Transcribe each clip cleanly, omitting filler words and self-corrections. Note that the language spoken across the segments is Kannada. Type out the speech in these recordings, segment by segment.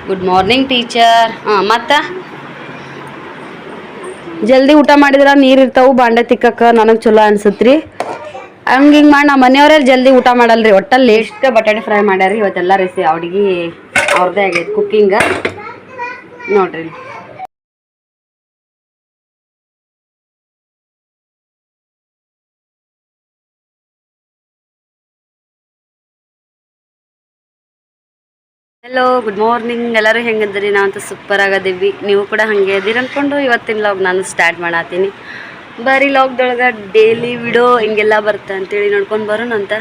Good morning teacher. ಮತ್ತು ಜಲ್ದಿ ಊಟ ಮಾಡಿದ್ರೆ ನೀರು ಇರ್ತಾವೆ ಬಾಂಡೆ ತಿಕ್ಕಕ್ಕೆ ನನಗೆ ಚಲೋ ಅನ್ಸತ್ರಿ. ಹಿಂಗೆ ಮಾಡಿ ನಮ್ಮ ಮನೆಯವರೇ ಜಲ್ದಿ ಊಟ ಮಾಡಲ್ರಿ. ಒಟ್ಟಲ್ಲಿ ಎಷ್ಟು ಬಟಾಟೆ ಫ್ರೈ ಮಾಡ್ಯಾರಿ ಇವತ್ತೆಲ್ಲ ಅಡುಗೆ ಅವ್ರದ್ದೇ ಆಗೈತೆ ಕುಕ್ಕಿಂಗ ನೋಡ್ರಿ. Hello, good morning. ಎಲ್ಲರೂ ಹೆಂಗದ್ರಿ? ನಾವಂತೂ ಸೂಪರ್ ಆಗದೀವಿ. ನೀವು ಕೂಡ ಹಾಗೆ ಅದೀರಿ ಅಂದ್ಕೊಂಡು ಇವತ್ತಿನ ಲಾಗ್ ನಾನು ಸ್ಟಾರ್ಟ್ ಮಾಡತ್ತೀನಿ. ಬರೀ ಲಾಗ್ದೊಳಗೆ ಡೈಲಿ ವಿಡಿಯೋ ಹಿಂಗೆಲ್ಲ ಬರುತ್ತೆ ಅಂತೇಳಿ ನೋಡ್ಕೊಂಡು ಬರೋಣಂತ.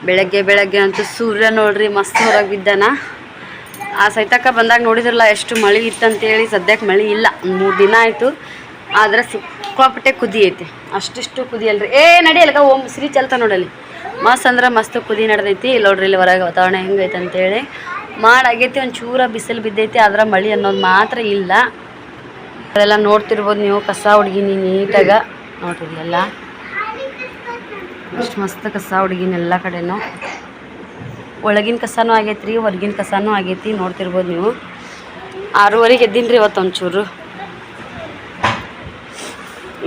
ಬೆಳಗ್ಗೆ ಅಂತೂ ಸೂರ್ಯ ನೋಡ್ರಿ ಮಸ್ತ್ ಹೊರಗೆ ಬಿದ್ದಾನ. ಆ ಸೈತಕ್ಕ ಬಂದಾಗ ನೋಡಿದ್ರಲ್ಲ ಎಷ್ಟು ಮಳೆ ಇತ್ತಂತೇಳಿ. ಸದ್ಯಕ್ಕೆ ಮಳೆ ಇಲ್ಲ, 3 ದಿನ ಆಯಿತು. ಆದರೆ ಸಿಕ್ಕಾಪಟ್ಟೆ ಕುದಿ ಐತಿ. ಅಷ್ಟಿಷ್ಟು ಕುದಿಯಲ್ರಿ. ನಡಿಯಲ್ಕ ಓಂ ಶ್ರೀ ಚಲ್ತ ನೋಡಲಿ. ಮಸ್ತ್ ಅಂದ್ರೆ ಮಸ್ತ್ ಕುದಿ ನಡೆದೈತಿ. ಇಲ್ಲಿ ನೋಡ್ರಿ ಇಲ್ಲಿ ಹೊರಗೆ ವಾತಾವರಣ ಹೆಂಗೈತೆ ಅಂತೇಳಿ. ಮಾಡಾಗೈತಿ, ಒಂದು ಚೂರ ಬಿಸಿಲು ಬಿದ್ದೈತಿ. ಆದ್ರೆ ಮಳೆ ಅನ್ನೋದು ಮಾತ್ರ ಇಲ್ಲ. ಅದೆಲ್ಲ ನೋಡ್ತಿರ್ಬೋದು ನೀವು. ಕಸ ಹುಡ್ಗಿನಿ ನೀಟಾಗ ನೋಡ್ರಿ. ಇಲ್ಲೆಲ್ಲ ಅಷ್ಟು ಮಸ್ತ್ ಕಸ ಹುಡ್ಗಿನ ಎಲ್ಲ ಕಡೆನೂ. ಒಳಗಿನ ಕಸನೂ ಆಗೈತ್ರಿ, ಹೊರಗಿನ ಕಸನೂ ಆಗೈತಿ. ನೋಡ್ತಿರ್ಬೋದು ನೀವು. 6:30 ಎದ್ದೀನ್ರಿ ಇವತ್ತು. ಒಂಚೂರು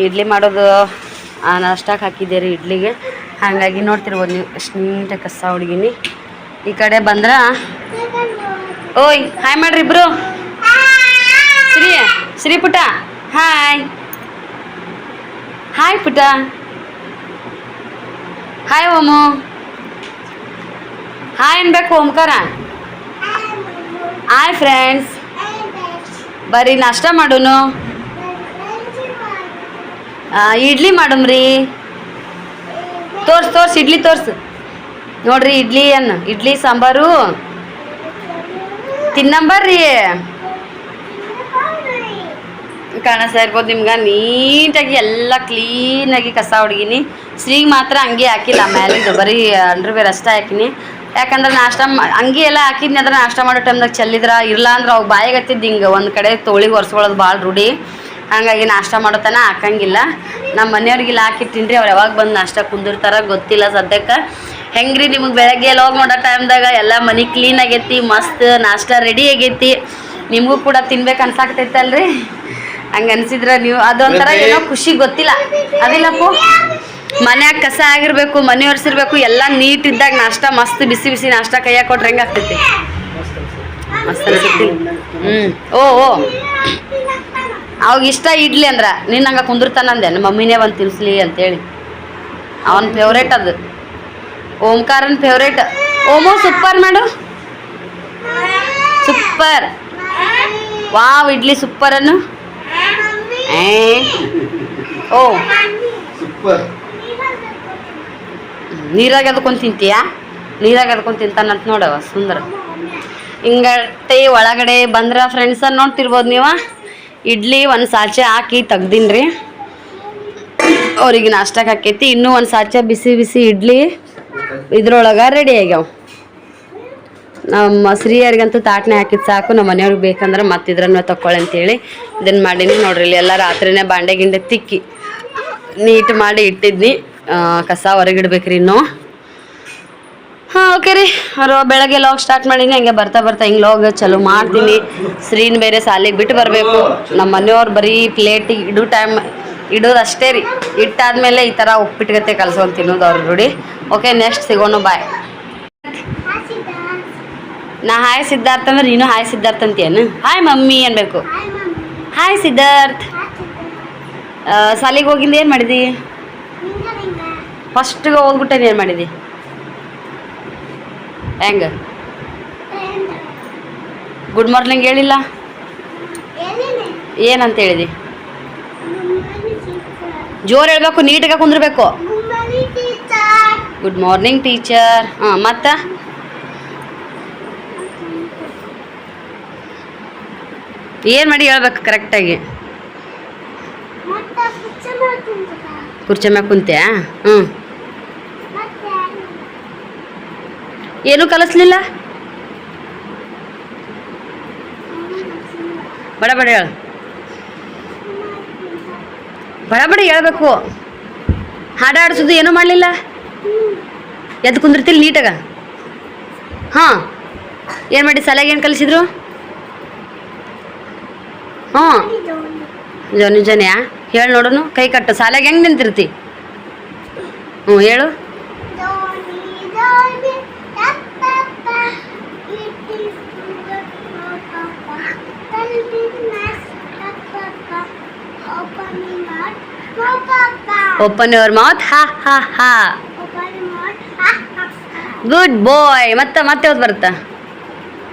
ಇಡ್ಲಿ ಮಾಡೋದು ನಾಷ್ಟಕ್ಕೆ ಹಾಕಿದ್ದೆ ರೀ ಇಡ್ಲಿಗೆ. ಹಾಗಾಗಿ ನೋಡ್ತಿರ್ಬೋದು ನೀವು ಎಷ್ಟು ನೀಟಾಗಿ ಕಸ ಹುಡ್ಗಿನಿ. ಈ ಕಡೆ ಬಂದ್ರೆ ಓಯ್ ಹಾಯ್ ಮಾಡ್ರಿ ಇಬ್ರು. ಶ್ರೀ ಪುಟ ಹಾಯ್. ಹಾಯ್ ಪುಟ. ಹಾಯ್ ಓಮು. ಹಾಯ್ ಅನ್ಬೇಕು ಓಂಕಾರ. Hi friends. ಬರ್ರಿ ನಾಷ್ಟ ಮಾಡೋನು. ಇಡ್ಲಿ ಮಾಡಮ್ರಿ. ತೋರ್ಸು ಇಡ್ಲಿ ತೋರ್ಸು ನೋಡ್ರಿ. ಇಡ್ಲಿ ಸಾಂಬಾರು ತಿನ್ನಂಬರ್ರಿ. ಕಾಣಿಸ್ತಾ ಇರ್ಬೋದು ನಿಮ್ಗೆ. ನೀಟಾಗಿ ಎಲ್ಲ ಕ್ಲೀನಾಗಿ ಕಸ ಹುಡ್ಗಿನಿ. ಶ್ರೀಗೆ ಮಾತ್ರ ಅಂಗಿ ಹಾಕಿಲ್ಲ, ಮೇಲಿದ್ದು ಬರೀ ಅಂಡರ್ವೇರ್ ಅಷ್ಟೇ ಹಾಕಿನಿ. ಯಾಕಂದ್ರೆ ನಾಷ್ಟ ಅಂಗಿ ಎಲ್ಲ ಹಾಕಿದ್ನಿ. ಅಂದ್ರೆ ನಾಷ್ಟ ಮಾಡೋ ಟೈಮ್ದಾಗ ಚೆಲ್ಲಿದ್ರೆ ಇಲ್ಲ ಅಂದ್ರೆ ಅವಾಗ ಬಾಯಿಗತ್ತಿದ್ದು ಹಿಂಗೆ ಒಂದು ಕಡೆ ತೋಳಿಗೆ ಒರೆಸ್ಕೊಳ್ಳೋದು ಭಾಳ ರೂಢಿ. ಹಾಗಾಗಿ ನಾಷ್ಟ ಮಾಡೋತನ ಹಾಕಂಗಿಲ್ಲ. ನಮ್ಮ ಮನೆಯವ್ರಿಗೆಲ್ಲ ಹಾಕಿಟ್ಟಿನ್ರಿ. ಅವ್ರು ಯಾವಾಗ ಬಂದು ನಾಷ್ಟ ಕುಂದಿರ್ತಾರ ಗೊತ್ತಿಲ್ಲ ಸದ್ಯಕ್ಕೆ. ಹೆಂಗ್ರಿ ನಿಮಗೆ ಬೆಳಗ್ಗೆ ಲಾಗ್ ಮಾಡೋ ಟೈಮ್ದಾಗ ಎಲ್ಲ ಮನೆ ಕ್ಲೀನ್ ಆಗೈತಿ, ಮಸ್ತ್ ನಾಷ್ಟ ರೆಡಿ ಆಗೈತಿ. ನಿಮಗೂ ಕೂಡ ತಿನ್ಬೇಕು ಅನ್ಸಾಕತೈತಲ್ರಿ. ಹಂಗೆ ಅನ್ಸಿದ್ರೆ ನೀವು ಅದೊಂಥರ ಏನೋ ಖುಷಿ, ಗೊತ್ತಿಲ್ಲ ಅದಿಲ್ಲಪ್ಪು. ಮನ್ಯಾಗ ಕಸ ಆಗಿರ್ಬೇಕು, ಮನೆ ಒರೆಸಿರ್ಬೇಕು, ಎಲ್ಲ ನೀಟ್ ಇದ್ದಾಗ ನಾಷ್ಟ ಮಸ್ತ್ ಬಿಸಿ ಬಿಸಿ ನಾಷ್ಟ ಕೈಯಾಗ ಕೊಟ್ರೆ ಹೆಂಗೆ ಆಗ್ತೈತಿ? ಮಸ್ತ್ ಅನ್ಸೈತಿ. ಓ ಅವಾಗ ಇಷ್ಟ ಇಡ್ಲಿ ಅಂದ್ರೆ ನೀನು ಹಂಗೆ ಕುಂದಿರ್ತಾನಂದೆ. ನಮ್ಮ ಮಮ್ಮಿನೇ ಒಂದು ತಿನ್ಸ್ಲಿ ಅಂತೇಳಿ. ಅವನ ಫೇವ್ರೇಟ್ ಅದು. ಓಂಕಾರನ್ ಫೇವ್ರೇಟ್. ಓಮೋ ಸೂಪರ್ ಮಾಡು. ಸೂಪರ್. ವಾವ್ ಇಡ್ಲಿ ಸೂಪರ್ ಅನ್ನು. ಓ ನೀರಾಗ ಅದಕ್ಕೊಂದು ತಿಂತೀಯಾ? ನೀರಾಗ ಅದಕ್ಕೊಂದು ತಿಂತಾನಂತ ನೋಡವ ಸುಂದರ. ಹಿಂಗಟ್ಟೆ ಒಳಗಡೆ ಬಂದ್ರೆ ಫ್ರೆಂಡ್ಸ ನೋಡ್ತಿರ್ಬೋದು ನೀವು. ಇಡ್ಲಿ ಒಂದು ಸಾಚೆ ಹಾಕಿ ತೆಗ್ದೀನ್ರಿ. ಅವ್ರಿಗೆ ನಾಷ್ಟಕ್ಕೆ ಹಾಕೈತಿ. ಇನ್ನೂ ಒಂದು ಸಾಚೆ ಬಿಸಿ ಬಿಸಿ ಇಡ್ಲಿ ಇದ್ರೊಳಗೆ ರೆಡಿ ಆಗ್ಯಾವ. ನಮ್ಮ ಶ್ರೀಯರಿಗಂತೂ ತಾಟ್ನೆ ಹಾಕಿದ್ದು ಸಾಕು. ನಮ್ಮ ಮನೆಯವ್ರಿಗೆ ಬೇಕಂದ್ರೆ ಮತ್ತಿದ್ರನ್ನ ತಗೊಳ್ಳಿ ಅಂತೇಳಿ ಇದನ್ನು ಮಾಡೀನಿ. ನೋಡ್ರಿ ಇಲ್ಲಿ ಎಲ್ಲ ರಾತ್ರಿನೇ ಬಾಂಡೆ ಗಿಂಡೆ ತಿಕ್ಕಿ ನೀಟ್ ಮಾಡಿ ಇಟ್ಟಿದ್ನಿ. ಕಸ ಹೊರಗಿಡ್ಬೇಕ್ರಿ ಇನ್ನೂ. ಓಕೆ ರೀ. ಬೆಳಗ್ಗೆ ಲಾಗ್ ಸ್ಟಾರ್ಟ್ ಮಾಡೀನಿ. ಹಂಗೆ ಬರ್ತಾ ಹಿಂಗೆ ಲಾಗ್ ಚಲೋ ಮಾಡ್ತೀನಿ. ಶ್ರೀನ್ ಬೇರೆ ಸಾಲಿಗೆ ಬಿಟ್ಟು ಬರಬೇಕು. ನಮ್ಮ ಮನೆಯವ್ರು ಬರೀ ಪ್ಲೇಟಿಗೆ ಇಡೋದು ಅಷ್ಟೇ ರೀ. ಇಟ್ಟಾದ್ಮೇಲೆ ಈ ಥರ ಉಪ್ಪಿಟ್ಟುಗತ್ತೆ ಕಲ್ಸ್ಕೊಂಡು ತಿನ್ನೋದು ಅವ್ರ ರೂಢಿ. ಓಕೆ, ನೆಕ್ಸ್ಟ್ ಸಿಗೋಣ. ಬಾಯ್. ನಾ ಹಾಯ್ ಸಿದ್ಧಾರ್ಥ ಅಂದ್ರೆ ನೀನು ಹಾಯ್ ಸಿದ್ಧಾರ್ಥ ಅಂತೀಯನು? ಹಾಯ್ ಮಮ್ಮಿ ಅನ್ಬೇಕು. ಹಾಯ್ ಸಿದ್ಧಾರ್ಥ್. ಸಾಲಿಗೆ ಹೋಗಿಂದ ಏನು ಮಾಡಿದಿ? ಫಸ್ಟಿಗೆ ಹೋಗ್ಬಿಟ್ಟೇನು ಏನು ಮಾಡಿದಿ? ಹೆಂಗೆ ಗುಡ್ ಮಾರ್ನಿಂಗ್ ಹೇಳಿಲ್ಲ? ಏನಂತ ಹೇಳಿದಿ? ಜೋರು ಹೇಳ್ಬೇಕು, ನೀಟಾಗಿ ಕುಂದಿರ್ಬೇಕು. Good morning teacher. ಮತ್ತು ಏನು ಮಾಡಿ ಹೇಳ್ಬೇಕು ಕರೆಕ್ಟಾಗಿ. ಕುರ್ಚಿ ಮ್ಯಾಗ ಕುಂತ್ಯಾ? ಏನೂ ಕಲಿಸ್ಲಿಲ್ಲ? ಬಡ ಹೇಳು. ಬಡ ಹೇಳ್ಬೇಕು. ಹಾಡು ಆಡಿಸೋದು ಏನೂ ಮಾಡಲಿಲ್ಲ? ಎದ್ದು ಕುಂದಿರ್ತಿಲ್ಲ ನೀಟಾಗ? ಹಾಂ ಏನು ಮಾಡಿ ಶಾಲೆಗೆ ಏನು ಕಲಿಸಿದ್ರು? ಹ್ಞೂ ಜೋನಿ ಜೋನಿಯಾ ಹೇಳಿ ನೋಡೋನು. ಕೈ ಕಟ್ಟು. ಶಾಲೆಗೆ ಹೆಂಗೆ ನಿಂತಿರ್ತಿ? ಹ್ಞೂ ಹೇಳು. Open your mouth. ಹಾ ಹಾ ಹಾ. ಗುಡ್ ಬಾಯ್. ಮತ್ತೆ ಯಾವ್ದು ಬರುತ್ತಾ?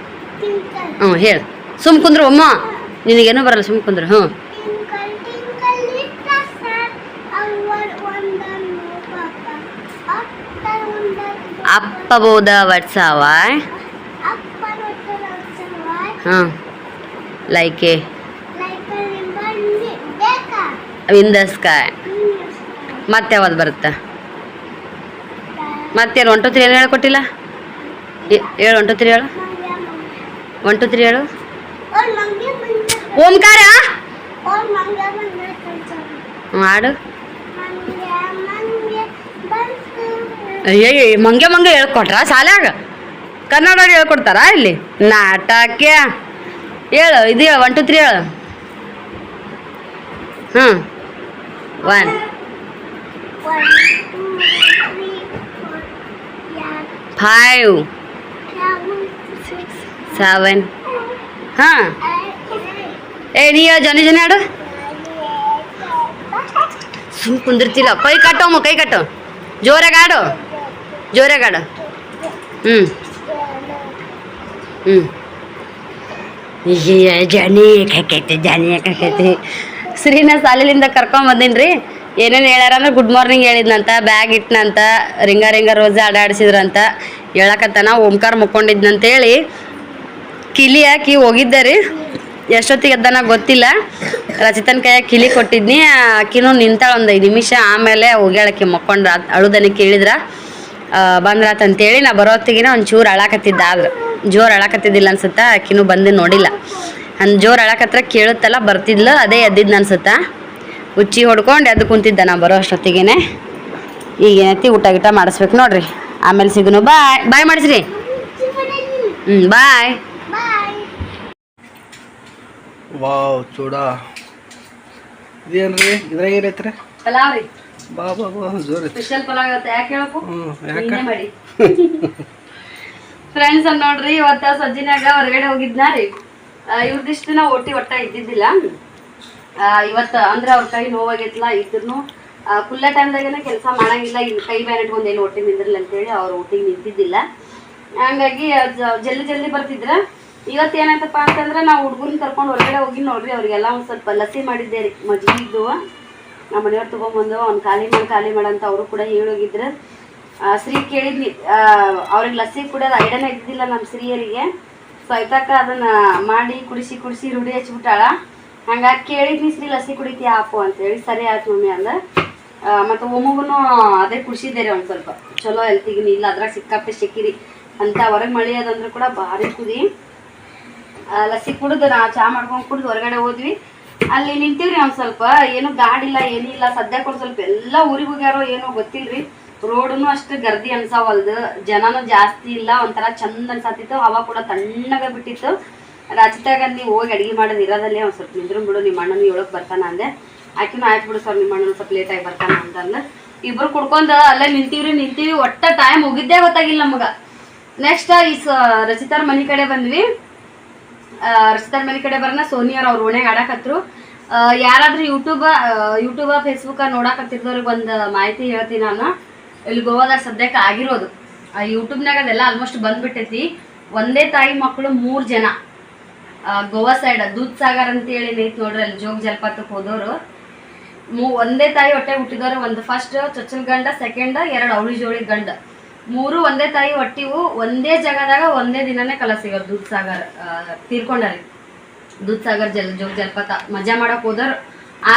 ಹ್ಞೂ ಹೇಳು. ಸುಮ್ ಕುಂದ್ರು ಅಮ್ಮ, ನಿನಗೇನೂ ಬರಲ್ಲ, ಸುಮ್ ಕುಂದ್ರು. ಹ್ಞೂ ಅಪ್ಪ ಬೋದ ವಟ್ಸಾವಾಯ್. ಹಾಂ like A in the sky. ಮತ್ತೆ ಯಾವ್ದು ಬರುತ್ತಾ? ಮತ್ತೇನು 1 2 3 ಏನು ಹೇಳ್ಕೊಟ್ಟಿಲ್ಲ? ಹೇಳು 1 2 3 ಹೇಳು. 1 2 3 ಹೇಳು. ಓಂಕಾರ. ಹಾಡು. ಅಯ್ಯ ಮಂಗೆ ಹೇಳ್ಕೊಟ್ರ ಶಾಲ್ಯಾಗ? ಕನ್ನಡ ಹೇಳ್ಕೊಡ್ತಾರಾ ಇಲ್ಲಿ? ನಾಟಕ ಹೇಳು. ಇದು ಹೇಳು 1 2 3 ಹೇಳು. 1 5 6 7. ಹಾಂ ನೀ ಜನಿ ಹಾಡು. ಸುಮ್ ಕುಂದಿರ್ತಿಲ್ಲ. ಕೈ ಕಟ್ಟೋಮ್ಮ, ಕೈ ಕಟ್ಟು. ಜೋರಾಗ ಆಡು. ಜನಿ ಕಾಕೈತಿ. ಶ್ರೀನ ಸಾಲಿಲಿಂದ ಕರ್ಕೊಂಬಂದಿನಿ ರೀ. ಏನೇನು ಹೇಳ್ಯಾರ ಅಂದ್ರೆ ಗುಡ್ ಮಾರ್ನಿಂಗ್ ಹೇಳಿದ್ನಂತ, ಬ್ಯಾಗ್ ಇಟ್ನಂತ, ರಿಂಗ ರೋಜ ಆಡಾಡಿಸಿದ್ರಂತ ಹೇಳಕತ್ತಾನ. ಓಂಕಾರ ಮುಕ್ಕೊಂಡಿದ್ನಂತೇಳಿ ಕಿಲಿ ಹಾಕಿ ಹೋಗಿದ್ದೆ ರೀ. ಎಷ್ಟೊತ್ತಿಗೆ ಎದ್ದಾನ ಗೊತ್ತಿಲ್ಲ. ರಚಿತನ ಕೈಯಾಗ ಕಿಲಿ ಕೊಟ್ಟಿದ್ನಿ. ಆಕಿನೂ ನಿಂತಾಳ ಒಂದು 5 ನಿಮಿಷ. ಆಮೇಲೆ ಹೋಗ್ಯಾಳಕಿ ಮಕ್ಕೊಂಡ್ರ. ಅಳುದನಿ ಕೇಳಿದ್ರ ಬಂದ್ರಾತಂತೇಳಿ. ನಾ ಬರೋತ್ತಿಗಿನ ಒಂಚೂರು ಅಳಾಕತ್ತಿದ್ದ. ಆದ್ರೆ ಜೋರು ಅಳಾಕತ್ತಿದ್ದಿಲ್ಲ ಅನ್ಸುತ್ತಾ. ಆಕಿನೂ ಬಂದು ನೋಡಿಲ್ಲ. ಜೋರು ಅಳಾಕತ್ರ ಕೇಳುತ್ತಲ್ಲ ಬರ್ತಿದ್ಲು. ಅದೇ ಎದ್ದಿದ್ದು ಅನ್ಸುತ್ತಾ. ಉಚ್ಚಿ ಹೊಡ್ಕೊಂಡು ಎದ್ದು ಕುಂತಿದ್ದ ನಾ ಬರೋ ಅಷ್ಟೊತ್ತಿಗೆ. ಈಗೇನೈತಿ ಊಟ ಗಿಟ ಮಾಡಿಸ್ಬೇಕು ನೋಡ್ರಿ. ಆಮೇಲೆ ಸಿಗುನು. ಬಾಯ್ ಮಾಡಿಸ್ರಿ. ಬಾಯ್. ವಾವ್ ಚೂಡ ಇದೇನ್ರಿ? ಇದ್ರಾಗ ಏನೈತ್ರಿ? ಪಲಾವ್ ರೀ. ಬಾ ಜೋರಿ ಸ್ಪೆಷಲ್ ಪಲಾವ್ ಇವತ್ತು. ಯಾಕೆ ಹೇಳಪ್ಪು? ಮಾಡಿ ಫ್ರೆಂಡ್ಸ್ ನೋಡ್ರಿ. ಇವತ್ತು ಸಜ್ಜಿನಾಗ ಹೊರಗಡೆ ಹೋಗಿದ್ನ ರೀ. ಇವ್ರದಿಷ್ಟು ದಿನ ಒಟ್ಟ ಇದ್ದಿದ್ದಿಲ್ಲ. ಇವತ್ತು ಅಂದ್ರೆ ಅವ್ರ ಕೈ ನೋವಾಗೈತಿಲ್ಲ. ಇದ್ರೂ ಕುಲ್ಲ ಟೈಮ್ದಾಗೇನೆ ಕೆಲಸ ಮಾಡಂಗಿಲ್ಲ. ಇಲ್ಲಿ ಕೈ ಬ್ಯಾನ್ ಇಟ್ಕೊಂಡು ಏನು ಒಟ್ಟಿಗೆ ನಿಂದ್ರಲ್ಲ ಅಂತೇಳಿ ಅವ್ರು ಒಟ್ಟಿಗೆ ನಿಂತಿದ್ದಿಲ್ಲ. ಹಂಗಾಗಿ ಜಲ್ದಿ ಬರ್ತಿದ್ರ. ಇವತ್ತು ಏನಾಯ್ತಪ್ಪ ಅಂತಂದ್ರೆ ನಾವು ಹುಡುಗರನ್ನ ಕರ್ಕೊಂಡು ಹೊರಗಡೆ ಹೋಗಿ ನೋಡ್ರಿ. ಅವ್ರಿಗೆಲ್ಲ ಒಂದು ಸ್ವಲ್ಪ ಲಸ್ಸಿ ಮಾಡಿದ್ದೆ ರೀ. ಮಜ್ಜಿಗಿದ್ದು ನಮ್ಮ ಮನೆಯವ್ರು ತೊಗೊಂಬಂದು ಅವ್ನು ಖಾಲಿ ಮಾಡಂತ ಅವರು ಕೂಡ ಹೇಳೋಗಿದ್ರು. ಶ್ರೀ ಕೇಳಿದ್ನಿ, ಅವ್ರಿಗೆ ಲಸ್ಸಿ ಕುಡಿಯೋದು ಐಡಿಯಾನೇ ಇದ್ದಿದ್ದಿಲ್ಲ ನಮ್ಮ ಶ್ರೀಯರಿಗೆ. ಸೊ ಆಯ್ತಕ್ಕ ಅದನ್ನು ಮಾಡಿ ಕುಡಿಸಿ ರೂಢಿ ಹಚ್ಬಿಟ್ಟಾಳ. ಹಂಗಾಗಿ ಕೇಳಿದ್ನಿ, ಶ್ರೀ ಲಸ್ಸಿ ಕುಡಿತೀಯ ಆಪು ಅಂತೇಳಿ. ಸರಿ ಆಯ್ತು ಮಮ್ಮಿ ಅಂದ. ಮತ್ತು ಒಮ್ಮಗೂ ಅದೇ ಕುಡಿಸಿದ್ದೆ ರೀ ಒಂದು ಸ್ವಲ್ಪ. ಚಲೋ ಹೆಲ್ತಿಗಿನಿ ಇಲ್ಲ. ಅದ್ರಾಗ ಸಿಕ್ಕಾಪಟ್ಟೆ ಸಿಕ್ಕಿರಿ ಅಂತ. ಹೊರಗೆ ಮಳೆ ಅದಂದ್ರೆ ಕೂಡ ಭಾರಿ ಕುದಿ ಲಸ್ಸಿ ಕುಡಿದು ನಾ ಚಾ ಮಾಡ್ಕೊಂಡು ಕುಡಿದು ಹೊರಗಡೆ ಹೋದ್ವಿ. ಅಲ್ಲಿ ನಿಂತೀವ್ರಿ ಒಂದು ಸ್ವಲ್ಪ. ಏನು ಗಾಡಿಲ್ಲ ಏನಿಲ್ಲ. ಸದ್ಯಕ್ಕೆ ಒಂದು ಸ್ವಲ್ಪ ಎಲ್ಲ ಊರಿಗೆ ಹೋಗ್ಯಾರೋ ಏನೋ ಗೊತ್ತಿಲ್ರಿ. ರೋಡೂ ಅಷ್ಟು ಗರ್ದಿ ಅನ್ಸವಲ್ದು. ಜನನೂ ಜಾಸ್ತಿ ಇಲ್ಲ. ಒಂಥರ ಚಂದ ಅನ್ಸತ್ತಿತ್ತು. ಹವಾ ಕೂಡ ತಣ್ಣಗೆ ಬಿಟ್ಟಿತ್ತು. ರಚಿತಾಗ ನೀವು ಹೋಗಿ ಅಡುಗೆ ಮಾಡೋದು ಇರೋದಲ್ಲೇ ಒಂದು ಸ್ವಲ್ಪ ನಿಂದ್ರು ಬಿಡು, ನಿಮ್ಮ ಅಣ್ಣನ 7ಕ್ಕೆ ಬರ್ತಾನ ಅಂದೆ. ಆಕಿನೂ ಆಯ್ತು ಬಿಡು ಸರ್, ನಿಮ್ಮ ಅಣ್ಣನ ಸ್ವಲ್ಪ ಲೇಟಾಗಿ ಬರ್ತಾನ ಅಂತಂದು ಇಬ್ಬರು ಕುಡ್ಕೊಂಡು ಅಲ್ಲೇ ನಿಂತೀವಿ. ಒಟ್ಟ ಟೈಮ್ ಹೋಗಿದ್ದೇ ಗೊತ್ತಾಗಿಲ್ಲ ನಮಗೆ. ನೆಕ್ಸ್ಟ್ ಈ ರಚಿತಾರ ಮನೆ ಕಡೆ ಬಂದ್ವಿ. ರಚಿತಾರ ಮನೆ ಕಡೆ ಬರೋಣ ಸೋನಿಯವ್ರು ಅವ್ರ ಓಣ್ಯಾಗ ಆಡಾಕತ್ರು. ಯಾರಾದ್ರೂ ಯೂಟ್ಯೂಬ ಫೇಸ್ಬುಕ್ಕ ನೋಡಾಕತ್ತಿದ್ದವ್ರಿಗೆ ಒಂದು ಮಾಹಿತಿ ಹೇಳ್ತೀನಿ ನಾನು. ಇಲ್ಲಿ ಗೋವಾದಾಗ ಸದ್ಯಕ್ಕೆ ಆಗಿರೋದು ಯೂಟ್ಯೂಬ್ನಾಗ ಅದೆಲ್ಲ ಆಲ್ಮೋಸ್ಟ್ ಬಂದ್ಬಿಟ್ಟೈತಿ. ಒಂದೇ ತಾಯಿ ಮಕ್ಕಳು 3 ಜನ ಗೋವಾ ಸೈಡ್ ದೂದ್ ಸಾಗರ್ ಅಂತೇಳಿ ಏನೈತಿ ನೋಡ್ರಿ. ಅಲ್ಲಿ ಜೋಗ ಜಲಪಾತಕ್ಕೆ ಹೋದವರು ಒಂದೇ ತಾಯಿ ಹೊಟ್ಟೆ ಹುಟ್ಟಿದವರು. ಒಂದು ಫಸ್ಟ್ ಚೊಚ್ಚಲ್ ಗಂಡ, ಸೆಕೆಂಡ್ 2 ಅವಳಿ ಜೋಳಿ ಗಂಡ, 3 ಒಂದೇ ತಾಯಿ ಹೊಟ್ಟಿವು. ಒಂದೇ ಜಾಗದಾಗ ಒಂದೇ ದಿನನೇ ಕಲಸಿಗರು. ದೂದ್ ಸಾಗರ್ ತೀರ್ಕೊಂಡಾರಿ. ದೂದ್ ಸಾಗರ್ ಜೋಗ ಜಲಪಾತ ಮಜಾ ಮಾಡಕ್ ಹೋದವ್ರು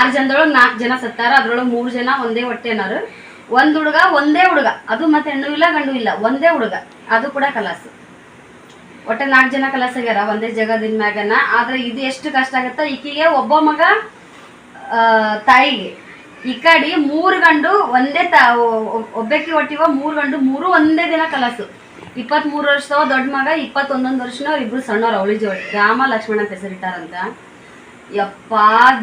6 ಜನದೊಳಗೆ 4 ಜನ ಸತ್ತಾರ. ಅದ್ರೊಳಗೆ 3 ಜನ ಒಂದೇ ಹೊಟ್ಟೆನಾರು. ಒಂದೇ ಹುಡುಗ, ಅದು ಮತ್ತೆ ಹೆಣ್ಣು ಇಲ್ಲ ಗಂಡು ಇಲ್ಲ, ಒಂದೇ ಹುಡುಗ, ಅದು ಕೂಡ ಕಲಾಸ. ಒಟ್ಟೆ 4 ಜನ ಕಲಾಸ ಆಗ್ಯಾರ ಒಂದೇ ಜಗದಿನ ಮ್ಯಾಗನ. ಆದ್ರೆ ಇದು ಎಷ್ಟು ಕಷ್ಟ ಆಗತ್ತ. ಈಕಿಗೆ ಒಬ್ಬ ಮಗ, ತಾಯಿಗೆ ಈ ಕಡೆ 3 ಗಂಡು ಒಂದೇ ಒಬ್ಬಾಕಿ ಹೊಟ್ಟಿವ 3 ಗಂಡು, 3 ಒಂದೇ ದಿನ ಕಲಸು. 23 ವರ್ಷದವ ದೊಡ್ಡ ಮಗ, 21 ವರ್ಷನ ಇಬ್ರು ಸಣ್ಣವ್ರು ಅವಳಿ ಜೋಡಿ. ರಾಮ ಲಕ್ಷ್ಮಣ ಅಂತ ಹೆಸರಿಟ್ಟಾರಂತ. ಯಪ್ಪ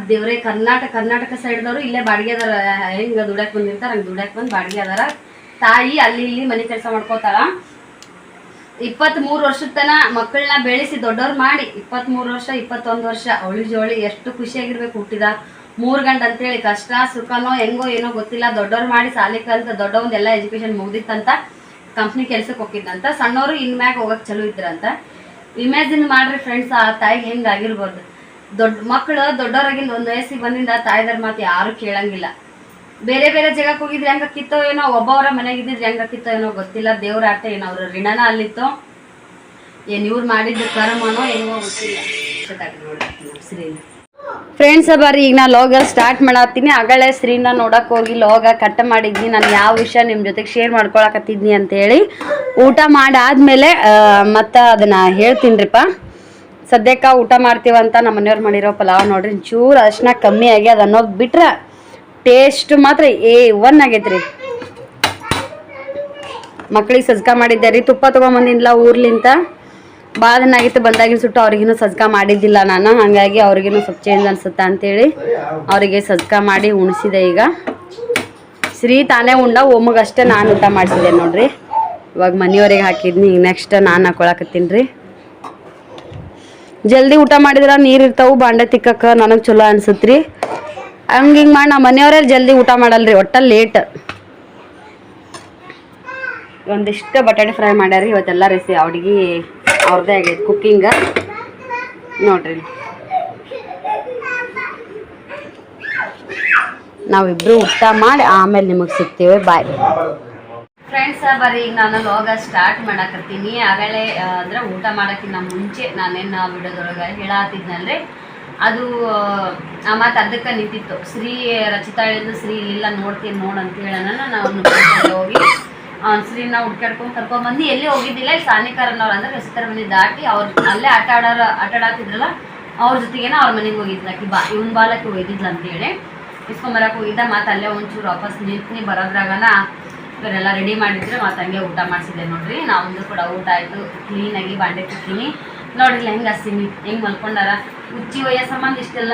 ದೇವ್ರೆ, ಕರ್ನಾಟಕ ಸೈಡ್ದವರು ಇಲ್ಲೇ ಬಾಡಿಗೆ ಅದಾರ. ಹೆಂಗೆ ದುಡ್ಯಾಕ್ ಬಂದಿರ್ತಾರ ಹಂಗೆ ದುಡ್ಯಾಕ್ ಬಂದು ಬಾಡಿಗೆ ಅದಾರ. ತಾಯಿ ಅಲ್ಲಿ ಇಲ್ಲಿ ಮನೆ ಕೆಲಸ ಮಾಡ್ಕೋತಾಳ. 23 ವರ್ಷದ ತನ ಮಕ್ಕಳನ್ನ ಬೆಳೆಸಿ ದೊಡ್ಡವ್ರು ಮಾಡಿ 23 ವರ್ಷ 21 ವರ್ಷ ಅವಳಿ ಜೋಳಿ ಎಷ್ಟು ಖುಷಿಯಾಗಿರ್ಬೇಕು. ಹುಟ್ಟಿದ 3 ಗಂಟೆ ಅಂತೇಳಿ ಕಷ್ಟ ಸುಖನೋ ಹೆಂಗೋ ಏನೋ ಗೊತ್ತಿಲ್ಲ, ದೊಡ್ಡವ್ರು ಮಾಡಿ ಸಾಲಿ ಕಲ್ತು ದೊಡ್ಡವಂದೆಲ್ಲ ಎಜುಕೇಶನ್ ಮುಗ್ದಿತ್ತಂತ, ಕಂಪ್ನಿ ಕೆಲ್ಸಕ್ಕೆ ಹೋಗಿದ್ದಂತ. ಸಣ್ಣವರು ಇನ್ಮ್ಯಾಗ ಹೋಗಕ್ಕೆ ಚಲೋ ಇದ್ರಂತ. ಇಮ್ಯಾಜಿನ್ ಮಾಡ್ರಿ ಫ್ರೆಂಡ್ಸ್, ಆ ತಾಯಿಗೆ ಹೆಂಗೆ ಆಗಿರ್ಬೋದು. ಮಕ್ಕಳು ದೊಡ್ಡವರಾಗಿಂದ 1 ವಯಸ್ಸಿಗೆ ಬಂದಿಂದ ತಾಯಿದಾರ ಮಾತು ಯಾರು ಕೇಳಂಗಿಲ್ಲ. ಬೇರೆ ಬೇರೆ ಜಾಗಕ್ಕೆ ಹೋಗಿದ್ರೆ ಹೆಂಗ ಕಿತ್ತೋ ಏನೋ, ಒಬ್ಬವರ ಮನೆಗಿದ್ದಿದ್ರೆ ಹೆಂಗ ಕಿತ್ತೋ ಏನೋ ಗೊತ್ತಿಲ್ಲ. ದೇವ್ರ ಆಟ ಏನೋ ಅವ್ರ ಋಣನ ಅಲ್ಲಿತ್ತೋ ಏನು ಇವ್ರು ಮಾಡಿದ್ದು ಕರ್ಮನೋ ಏನೋ ಗೊತ್ತಿಲ್ಲ. ಫ್ರೆಂಡ್ಸ್ ಬರ್ರಿ, ಈಗ ನಾ ಲಾಗ ಸ್ಟಾರ್ಟ್ ಮಾಡತ್ತೀನಿ. ಆಗಳೇ ಶ್ರೀನ ನೋಡಕ್ ಹೋಗಿ ಲಾಗ ಕಟ್ ಮಾಡಿದ್ನಿ. ನಾನು ಯಾವ ವಿಷಯ ನಿಮ್ಮ ಜೊತೆಗೆ ಶೇರ್ ಮಾಡ್ಕೊಳಕತ್ತಿದ್ನಿ ಅಂತೇಳಿ ಊಟ ಮಾಡಾದ್ಮೇಲೆ ಮತ್ತು ಅದನ್ನ ಹೇಳ್ತೀನಿರಿಪ್ಪ. ಸದ್ಯಕ್ಕೆ ಊಟ ಮಾಡ್ತೀವಂತ ನಮ್ಮ ಮನೆಯವ್ರು ಮಾಡಿರೋ ಪಲಾವ್ ನೋಡ್ರಿ, ಚೂರು ಅರ್ಶಿನ ಕಮ್ಮಿ ಆಗ್ಯದ ಅನ್ನೋದು ಬಿಟ್ರೆ ಟೇಸ್ಟ್ ಮಾತ್ರ A1 ಆಗೈತ್ರಿ. ಮಕ್ಳಿಗೆ ಸಜ್ಕ ಮಾಡಿದ್ದೆ ರೀ, ತುಪ್ಪ ತೊಗೊಂಬಂದಿಲ್ಲ ಊರ್ಲಿಂತ. ಭಾಳ ದಿನ ಆಗಿತ್ತು ಬಂದಾಗಿನ ಸುಟ್ಟು ಅವ್ರಿಗಿನ್ನೂ ಸಜ್ಕ ಮಾಡಿದ್ದಿಲ್ಲ ನಾನು, ಹಾಗಾಗಿ ಅವ್ರಿಗಿನ್ನೂ ಸ್ವಲ್ಪ ಚೇಂಜ್ ಅನ್ಸುತ್ತಾ ಅಂತೇಳಿ ಅವರಿಗೆ ಸಜ್ಕ ಮಾಡಿ ಉಣಿಸಿದೆ. ಈಗ ಶ್ರೀ ತಾನೇ ಉಂಡ, ಒಮ್ಮಗಷ್ಟೇ ನಾನು ಊಟ ಮಾಡಿಸಿದೆ ನೋಡ್ರಿ. ಇವಾಗ ಮನೆಯವರಿಗೆ ಹಾಕಿದ್ನಿ, ಈಗ ನೆಕ್ಸ್ಟ್ ನಾನು ಹಾಕೊಳಕತ್ತೀನಿ ರೀ. ಜಲ್ದಿ ಊಟ ಮಾಡಿದ್ರೆ ನೀರು ಇರ್ತಾವೆ ಬಾಂಡೆ ತಿಕ್ಕಕ್ಕೆ, ನನಗೆ ಚಲೋ ಅನ್ಸುತ್ತೆ ರೀ. ಹಿಂಗೆ ಮಾಡಿ ನಮ್ಮ ಮನೆಯವರೇ ಜಲ್ದಿ ಊಟ ಮಾಡಲ್ರಿ, ಒಟ್ಟ ಲೇಟ್. ಒಂದಿಷ್ಟು ಬಟಾಣಿ ಫ್ರೈ ಮಾಡ್ಯಾರಿ ಇವತ್ತೆಲ್ಲ. ಅಡುಗೆ ಅವ್ರದ್ದೇ ಆಗೈತೆ ಕುಕ್ಕಿಂಗ ನೋಡ್ರಿ. ನಾವಿಬ್ರು ಊಟ ಮಾಡಿ ಆಮೇಲೆ ನಿಮಗೆ ಸಿಗ್ತೀವಿ. Bye friends. ಬರ್ರಿ, ಈಗ ನಾನು ಲಾಗ ಸ್ಟಾರ್ಟ್ ಮಾಡಕತ್ತೀನಿ. ಆಗಳೇ ಅಂದ್ರೆ ಊಟ ಮಾಡೋಕ್ಕಿಂತ ಮುಂಚೆ ನಾನೇನು ವಿಡಿಯೋದೊಳಗೆ ಹೇಳತ್ತಿದ್ನಲ್ರಿ, ಅದು ಮತ್ತು ಅದಕ್ಕೆ ನಿಂತಿತ್ತು. ಶ್ರೀ ರಚಿತಾ ಹೇಳಿದ್ದು, ಶ್ರೀ ಇಲ್ಲ ನೋಡ್ತೀನಿ ನೋಡು ಅಂತ ಹೇಳೋಣ. ನಾವು ಹೋಗಿ ಶ್ರೀನ ಹುಡ್ಕಾಡ್ಕೊಂಡು ಕರ್ಕೊಂಡ್ಬಂದು ಎಲ್ಲಿ ಹೋಗಿದ್ದಿಲ್ಲ. ಸಾನಿಕರನ್ನವ್ರು ಅಂದ್ರೆ ರಚಿತಾರ ಮನೆ ದಾಟಿ ಅವ್ರು ಅಲ್ಲೇ ಆಟ ಆಡಾತಿದ್ರಲ್ಲ, ಅವ್ರ ಜೊತೆಗೇನ ಅವ್ರ ಮನೆಗೆ ಹೋಗಿದ್ಲಾಕಿ. ಇವನ್ ಬಾಲಕ್ಕೆ ಹೋಗಿದ್ಲ ಅಂತೇಳಿ ಇಸ್ಕೊಂಬರಕ್ಕೆ ಹೋಗಿದ್ದ. ಮತ್ತು ಅಲ್ಲೇ ಒಂಚೂರು ವಾಪಸ್ ನಿಂತೀನಿ ಬರೋದ್ರಾಗನ ಇವರೆಲ್ಲ ರೆಡಿ ಮಾಡಿದ್ರೆ ಮತ್ತು ಹಂಗೆ ಊಟ ಮಾಡಿಸಿದೆ ನೋಡ್ರಿ. ನಾವೊಂದು ಕೂಡ ಊಟ ಆಯಿತು. ಕ್ಲೀನಾಗಿ ಬಾಂಡೆ ತಿಕ್ತೀನಿ ನೋಡ್ರಿ. ಹೆಂಗೆ ಹಸ್ತೀನಿ, ಹೆಂಗೆ ಮಲ್ಕೊಂಡಾರ. ಉಚ್ಚಿ ಒಯ್ಯೋ ಸಂಬಂಧ ಇಷ್ಟೆಲ್ಲ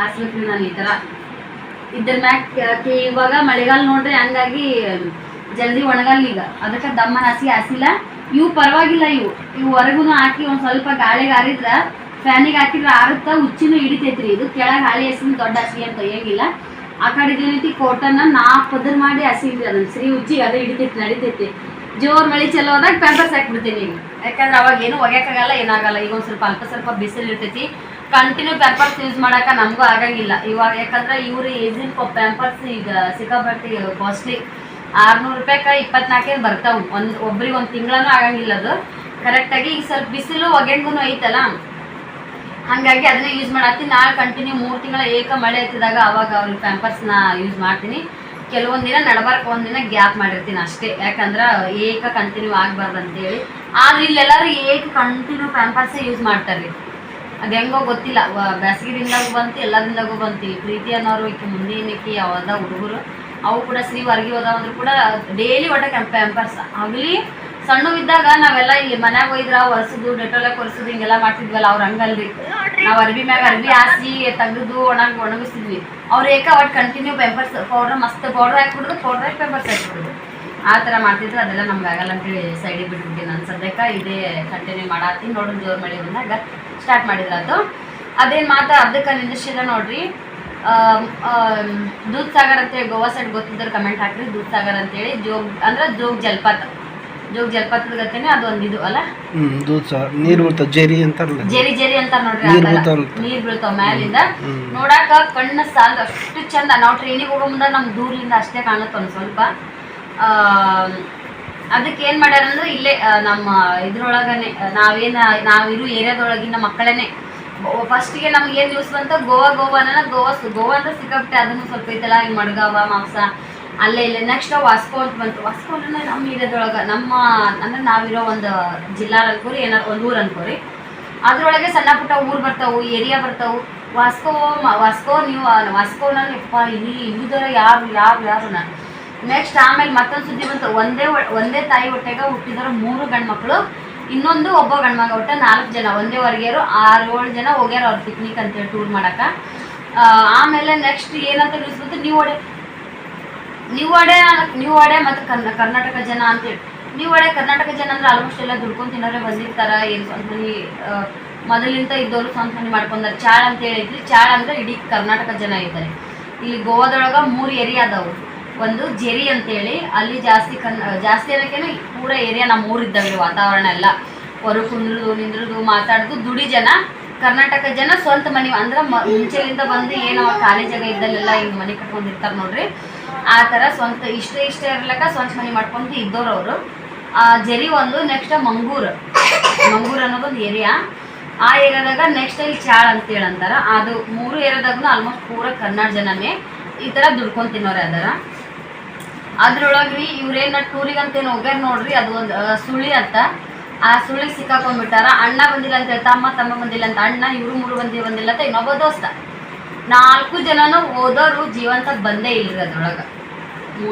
ಹಾಸ್ಬೇಕು ನಾನು ಈ ಥರ ಇದ್ರ ಮ್ಯಾಕ್. ಇವಾಗ ಮಳೆಗಾಲ ನೋಡ್ರಿ, ಹಂಗಾಗಿ ಜಲ್ದಿ ಒಣಗಲ್ಲ ಈಗ. ಅದಕ್ಕೆ ದಮ್ಮನ ಹಾಸಿಲ್ಲ. ಇವು ಪರವಾಗಿಲ್ಲ, ಇವು ಹೊರಗೂ ಹಾಕಿ ಒಂದು ಸ್ವಲ್ಪ ಗಾಳಿಗೆ ಆರಿದ್ರೆ, ಫ್ಯಾನಿಗೆ ಹಾಕಿದ್ರೆ ಆರುತ್ತಾ, ಉಚ್ಚಿನೂ ಹಿಡಿತೈತ್ರಿ. ಇದು ಕೆಳಗೆ ಹಾಳಿ ಹಸಿನ ದೊಡ್ಡ ಹಸಿ ಅಂತ ಒಯ್ಯಂಗಿಲ್ಲ. ಆ ಕಡೆ ಏನೈತಿ ಕೋಟನ್ನ 4 ಪದರ್ ಮಾಡಿ ಹಸಿದ್ರಿ ಅದನ್ನ. ಶ್ರೀ ಉಚ್ಚಿಗೆ ಅದೇ ಹಿಡಿತೈತಿ, ನಡಿತೈತಿ. ಜೋರ್ ಮಳೆ ಚಲೋ ಆದಾಗ ಪ್ಯಾಂಪರ್ಸ್ ಹಾಕ್ಬಿಡ್ತೀನಿ ಈಗ. ಯಾಕಂದ್ರೆ ಅವಾಗ ಏನು ಒಗ್ಯಾಕಾಗಲ್ಲ, ಏನಾಗಲ್ಲ. ಈಗ ಒಂದು ಸ್ವಲ್ಪ ಬಿಸಿಲು ಇರ್ತೈತಿ. ಕಂಟಿನ್ಯೂ ಪ್ಯಾಂಪರ್ಸ್ ಯೂಸ್ ಮಾಡೋಕೆ ನಮಗೂ ಆಗಂಗಿಲ್ಲ ಇವಾಗ. ಯಾಕಂದ್ರೆ ಇವರು ಏಜಿನ ಪ್ಯಾಂಪರ್ಸ್ ಈಗ ಸಿಕ್ಕಾಪಟ್ಟಿ ಕಾಸ್ಟ್ಲಿ. 600 ರೂಪಾಯಿಗೆ 24 ಬರ್ತಾವೆ. ಒಬ್ರಿಗೆ 1 ತಿಂಗಳೂ ಆಗಂಗಿಲ್ಲ ಅದು ಕರೆಕ್ಟಾಗಿ. ಈಗ ಸ್ವಲ್ಪ ಬಿಸಿಲು ಒಗ್ಯಂಗೂ ಐತಲ್ಲ, ಹಾಗಾಗಿ ಅದನ್ನೇ ಯೂಸ್ ಮಾಡತ್ತೀನಿ. ನಾಳೆ ಕಂಟಿನ್ಯೂ 3 ತಿಂಗಳ ಏಕ ಮಳೆ ಹತ್ತಿದಾಗ ಅವಾಗ ಅವ್ರಿಗೆ ಪ್ಯಾಂಪರ್ಸ್ನ ಯೂಸ್ ಮಾಡ್ತೀನಿ. ಕೆಲವೊಂದು ದಿನ ನಡಬಾರ್ಕ ಒಂದಿನ ಗ್ಯಾಪ್ ಮಾಡಿರ್ತೀನಿ ಅಷ್ಟೇ, ಯಾಕಂದ್ರೆ ಏಕ ಕಂಟಿನ್ಯೂ ಆಗಬಾರ್ದು ಅಂತೇಳಿ. ಆದ್ರೆ ಇಲ್ಲೆಲ್ಲರೂ ಏಕ ಕಂಟಿನ್ಯೂ ಪ್ಯಾಂಪರ್ಸೇ ಯೂಸ್ ಮಾಡ್ತಾರೆ. ಅದು ಹೆಂಗೋ ಗೊತ್ತಿಲ್ಲ, ಬೇಸಿಗೆ ದಿನದಾಗೂ ಬಂತು, ಎಲ್ಲ ದಿನದಾಗೂ ಬಂತು. ಪ್ರೀತಿ ಅನ್ನೋರು ಈಕೆ ಮುಂದಿನಕ್ಕೆ ಯಾವ್ದ ಹುಡುಗರು ಅವು ಕೂಡ ಶ್ರೀ ಹೊರಗೆ ಹೋದವಂದ್ರು ಕೂಡ ಡೈಲಿ ಒಟ್ಟ ಪ್ಯಾಂಪರ್ಸ್. ಆಗಲಿ ಸಣ್ಣವಿದ್ದಾಗ ನಾವೆಲ್ಲ ಇಲ್ಲಿ ಮನ್ಯಾಗ ಹೋಯ್ದ್ರ ಒರೆಸೋದು, ಡೆಟೋಲಾಗಿ ಒರೆಸೋದು ಹಿಂಗೆಲ್ಲ ಮಾಡ್ತಿದ್ವಲ್ಲ. ಅವ್ರು ಹಂಗಲ್ರಿ, ನಾವು ಅರ್ಬಿ ಮ್ಯಾಗ ಅರ್ಬಿ ಹಾಸಿ ತೆಗೆದು ಒಣಗಿಸ್ತಿದ್ವಿ. ಅವ್ರು ಏಕ ಒಟ್ಟು ಕಂಟಿನ್ಯೂ ಪ್ಯಾಂಪರ್ಸ್ ಪೌಡ್ರ್ ಮಸ್ತ್ ಪೌಡ್ರ್ ಹಾಕ್ಬಿಡೋದು, ಪೌಡ್ರ್ ಹಾಕಿ ಪ್ಯಾಂಪರ್ಸ್ ಹಾಕ್ಬಿಡೋದು. ಆ ಥರ ಮಾಡ್ತಿದ್ರು. ಅದೆಲ್ಲ ನಮ್ಗೆ ಆಗಲ್ಲ ಅಂತೇಳಿ ಸೈಡಿಗೆ ಬಿಟ್ಬಿಟ್ಟು ನಾನು ಸದ್ಯಕ್ಕೆ ಇದೇ ಕಂಟಿನ್ಯೂ ಮಾಡತ್ತೀನಿ. ನೋಡೋಣ ಜೋರು ಮಳೆ ಬಂದಾಗ ಸ್ಟಾರ್ಟ್ ಮಾಡಿದ್ರೆ ಅದು ಅದೇನು ಮಾತ್ರ ಅರ್ಧಕ್ಕೆ ನಿಂದಿಸಿಲ್ಲ ನೋಡ್ರಿ. ದೂದ್ ಸಾಗರ್ ಅಂತೇಳಿ ಗೋವಾ ಸೈಡ್ ಗೊತ್ತಿದ್ರು ಕಮೆಂಟ್ ಹಾಕ್ರಿ. ದೂದ್ ಸಾಗರ್ ಅಂತೇಳಿ ಜೋಗ್ ಜಲಪಾತದ ಗತೆನೆ ಅದೊಂದು ಇದು ಅಲ್ಲ, ನೀರು ಬೀಳ್ತಾವ, ಜರಿ ಅಂತಾರಲ್ಲ, ಜರಿ ಅಂತ ನೋಡ್ರಿ. ನೀರ್ ಬೀಳ್ತಾವ ಮ್ಯಾಲಿಂದ. ನೋಡಾಕ ಕಣ್ಣ ಸಾಲ ಅಷ್ಟು ಚಂದ. ನಾವು ಟ್ರೈನಿಗೆ ಹೋಗೋ ಮುಂದೆ ನಮ್ಗೆ ದೂರದಿಂದ ಅಷ್ಟೇ ಕಾಣುತ್ತೆ ಒಂದು ಸ್ವಲ್ಪ. ಅದಕ್ಕೆ ಏನು ಮಾಡ್ಯಾರ ಅಂದ್ರೆ ಇಲ್ಲೇ ನಮ್ಮ ಇದ್ರೊಳಗನೆ ನಾವಿರೋ ಏರಿಯಾದೊಳಗಿನ ಮಕ್ಕಳೇನೆ ಫಸ್ಟಿಗೆ ನಮ್ಗೆ ಏನು ನ್ಯೂಸ್ ಬಂತ ಗೋವಾ ಗೋವಾ ಅಂದ್ರೆ ಸಿಕ್ಕಾಬಿಟ್ಟೆ. ಅದನ್ನು ಸ್ವಲ್ಪ ಐತಲ್ಲ, ಹಿಂಗೆ ಮಡ್ಗಾವ ಮಾಂಸ ಅಲ್ಲೇ ಇಲ್ಲೇ. ನೆಕ್ಸ್ಟ್ ವಾಸ್ಕೋ ಅಂತ ಬಂತು. ವಾಸ್ಕೋ ಅಂದ್ರೆ ನಮ್ಮ ಏರಿಯಾದೊಳಗೆ ಅಂದ್ರೆ ನಾವಿರೋ ಒಂದು ಜಿಲ್ಲಾ ಅನ್ಕೋರಿ, ಏನಾರು ಒಂದು ಊರು ಅನ್ಕೋರಿ. ಅದ್ರೊಳಗೆ ಸಣ್ಣ ಪುಟ್ಟ ಊರು ಬರ್ತಾವು, ಏರಿಯಾ ಬರ್ತಾವು. ವಾಸ್ಕೋನ ಯಪ್ಪ ಇಲ್ಲಿದರ ಯಾರು ನಾನು ನೆಕ್ಸ್ಟ್ ಆಮೇಲೆ ಮತ್ತೊಂದು ಸುದ್ದಿ ಬಂತು, ಒಂದೇ ತಾಯಿ ಹೊಟ್ಟೆಗ ಹುಟ್ಟಿದವರು 3 ಗಂಡು ಮಕ್ಕಳು, ಇನ್ನೊಂದು ಒಬ್ಬ ಗಂಡು ಮಗ ಹುಟ್ಟ 4 ಜನ, ಒಂದೇ ಹೊರಗೆಯರು 6-7 ಜನ ಹೋಗ್ಯಾರ ಅವ್ರು ಪಿಕ್ನಿಕ್ ಅಂತೇಳಿ ಟೂರ್ ಮಾಡಕ್ಕೆ. ಆಮೇಲೆ ನೆಕ್ಸ್ಟ್ ಏನಂತ ನ್ಯೂಸ್ ಬಂತು, ನ್ಯೂ ವಾಡೆ ಮತ್ತು ಕರ್ನಾಟಕ ಜನ ಅಂತೇಳಿ. ನ್ಯೂ ವಾಡೆ ಕರ್ನಾಟಕ ಜನ ಅಂದ್ರೆ ಆಲ್ಮೋಸ್ಟ್ ಎಲ್ಲ ದುಡ್ಕೊಂಡು ತಿನ್ನೋರೆ ಬಂದಿರ್ತಾರ, ಏನು ಸ್ವಂತ ಮನೆ ಮೊದಲಿಂದ ಇದ್ದವರು ಸ್ವಂತ ಮನೆ ಮಾಡ್ಕೊಂಡಾರೆ. ಚಾಳ್ ಅಂತ ಹೇಳಿದ್ವಿ, ಚಾಳ್ ಅಂದ್ರೆ ಇಡೀ ಕರ್ನಾಟಕ ಜನ ಇದ್ದಾರೆ. ಇಲ್ಲಿ ಗೋವಾದೊಳಗೆ 3 ಏರಿಯಾ ಅದಾವು. ಒಂದು ಜೆರಿ ಅಂತೇಳಿ, ಅಲ್ಲಿ ಜಾಸ್ತಿ ಏನಕ್ಕೇನು ಪೂರ ಏರಿಯಾ ನಮ್ಮ ಊರಿದ್ದಾವೆ, ವಾತಾವರಣ ಎಲ್ಲ ಹೊರಗೆ ಕುಂದ್ರದು ನಿಂದ್ರದು ಮಾತಾಡೋದು ದುಡಿ ಜನ. ಕರ್ನಾಟಕ ಜನ ಸ್ವಂತ ಮನೆ ಅಂದ್ರೆ ಮುಂಚೆಲಿಂದ ಬಂದು ಏನೋ ಖಾಲಿ ಜಾಗ ಇದ್ದಲ್ಲೆಲ್ಲ ಹಿಂಗೆ ಮನೆ ಕಟ್ಕೊಂಡಿರ್ತಾರೆ ನೋಡ್ರಿ, ಆ ಥರ ಸ್ವಂತ ಇಷ್ಟ ಇರ್ಲಕ್ಕ ಸ್ವಂತ ಮನೆ ಮಾಡ್ಕೊಂಡು ಇದ್ದವ್ರು ಅವರು. ಜೆರಿ ಒಂದು. ನೆಕ್ಸ್ಟ್ ಮಂಗೂರು ಅನ್ನೋದೊಂದು ಏರಿಯಾ. ಆ ಏರಿಯಾದಾಗ ನೆಕ್ಸ್ಟ್ ಇಲ್ಲಿ ಚಾಳ್ ಅಂತೇಳಿ ಅಂತಾರೆ. ಅದು 3 ಏರಿಯಾದಾಗೂ ಆಲ್ಮೋಸ್ಟ್ ಪೂರ ಕನ್ನಡ ಜನನೇ ಈ ಥರ ದುಡ್ಕೊಂಡು ತಿನ್ನೋರೆ ಅದಾರ. ಅದ್ರೊಳಗೆ ಇವ್ರೇನು ಟೂರಿಗೆ ಅಂತೇನು ಹೋಗ್ಯಾರ ನೋಡ್ರಿ, ಅದು ಒಂದು ಸುಳಿ ಅಂತ. ಆ ಸುಳಿಗೆ ಸಿಕ್ಕಾಕೊಂಡ್ಬಿಟ್ಟಾರ. ಅಣ್ಣ ಬಂದಿಲ್ಲ ಅಂತೇಳಿ ತಮ್ಮ ಬಂದಿಲ್ಲ ಅಂತ ಅಣ್ಣ, ಇವರು 3 ಮಂದಿ ಬಂದಿಲ್ಲ ಅಂತ ಇನ್ನೊಬ್ಬ ದೋಸ್ತ. 4 ಜನನು ಹೋದವರು ಜೀವಂತ ಬಂದೇ ಇಲ್ರಿ. ಅದ್ರೊಳಗೆ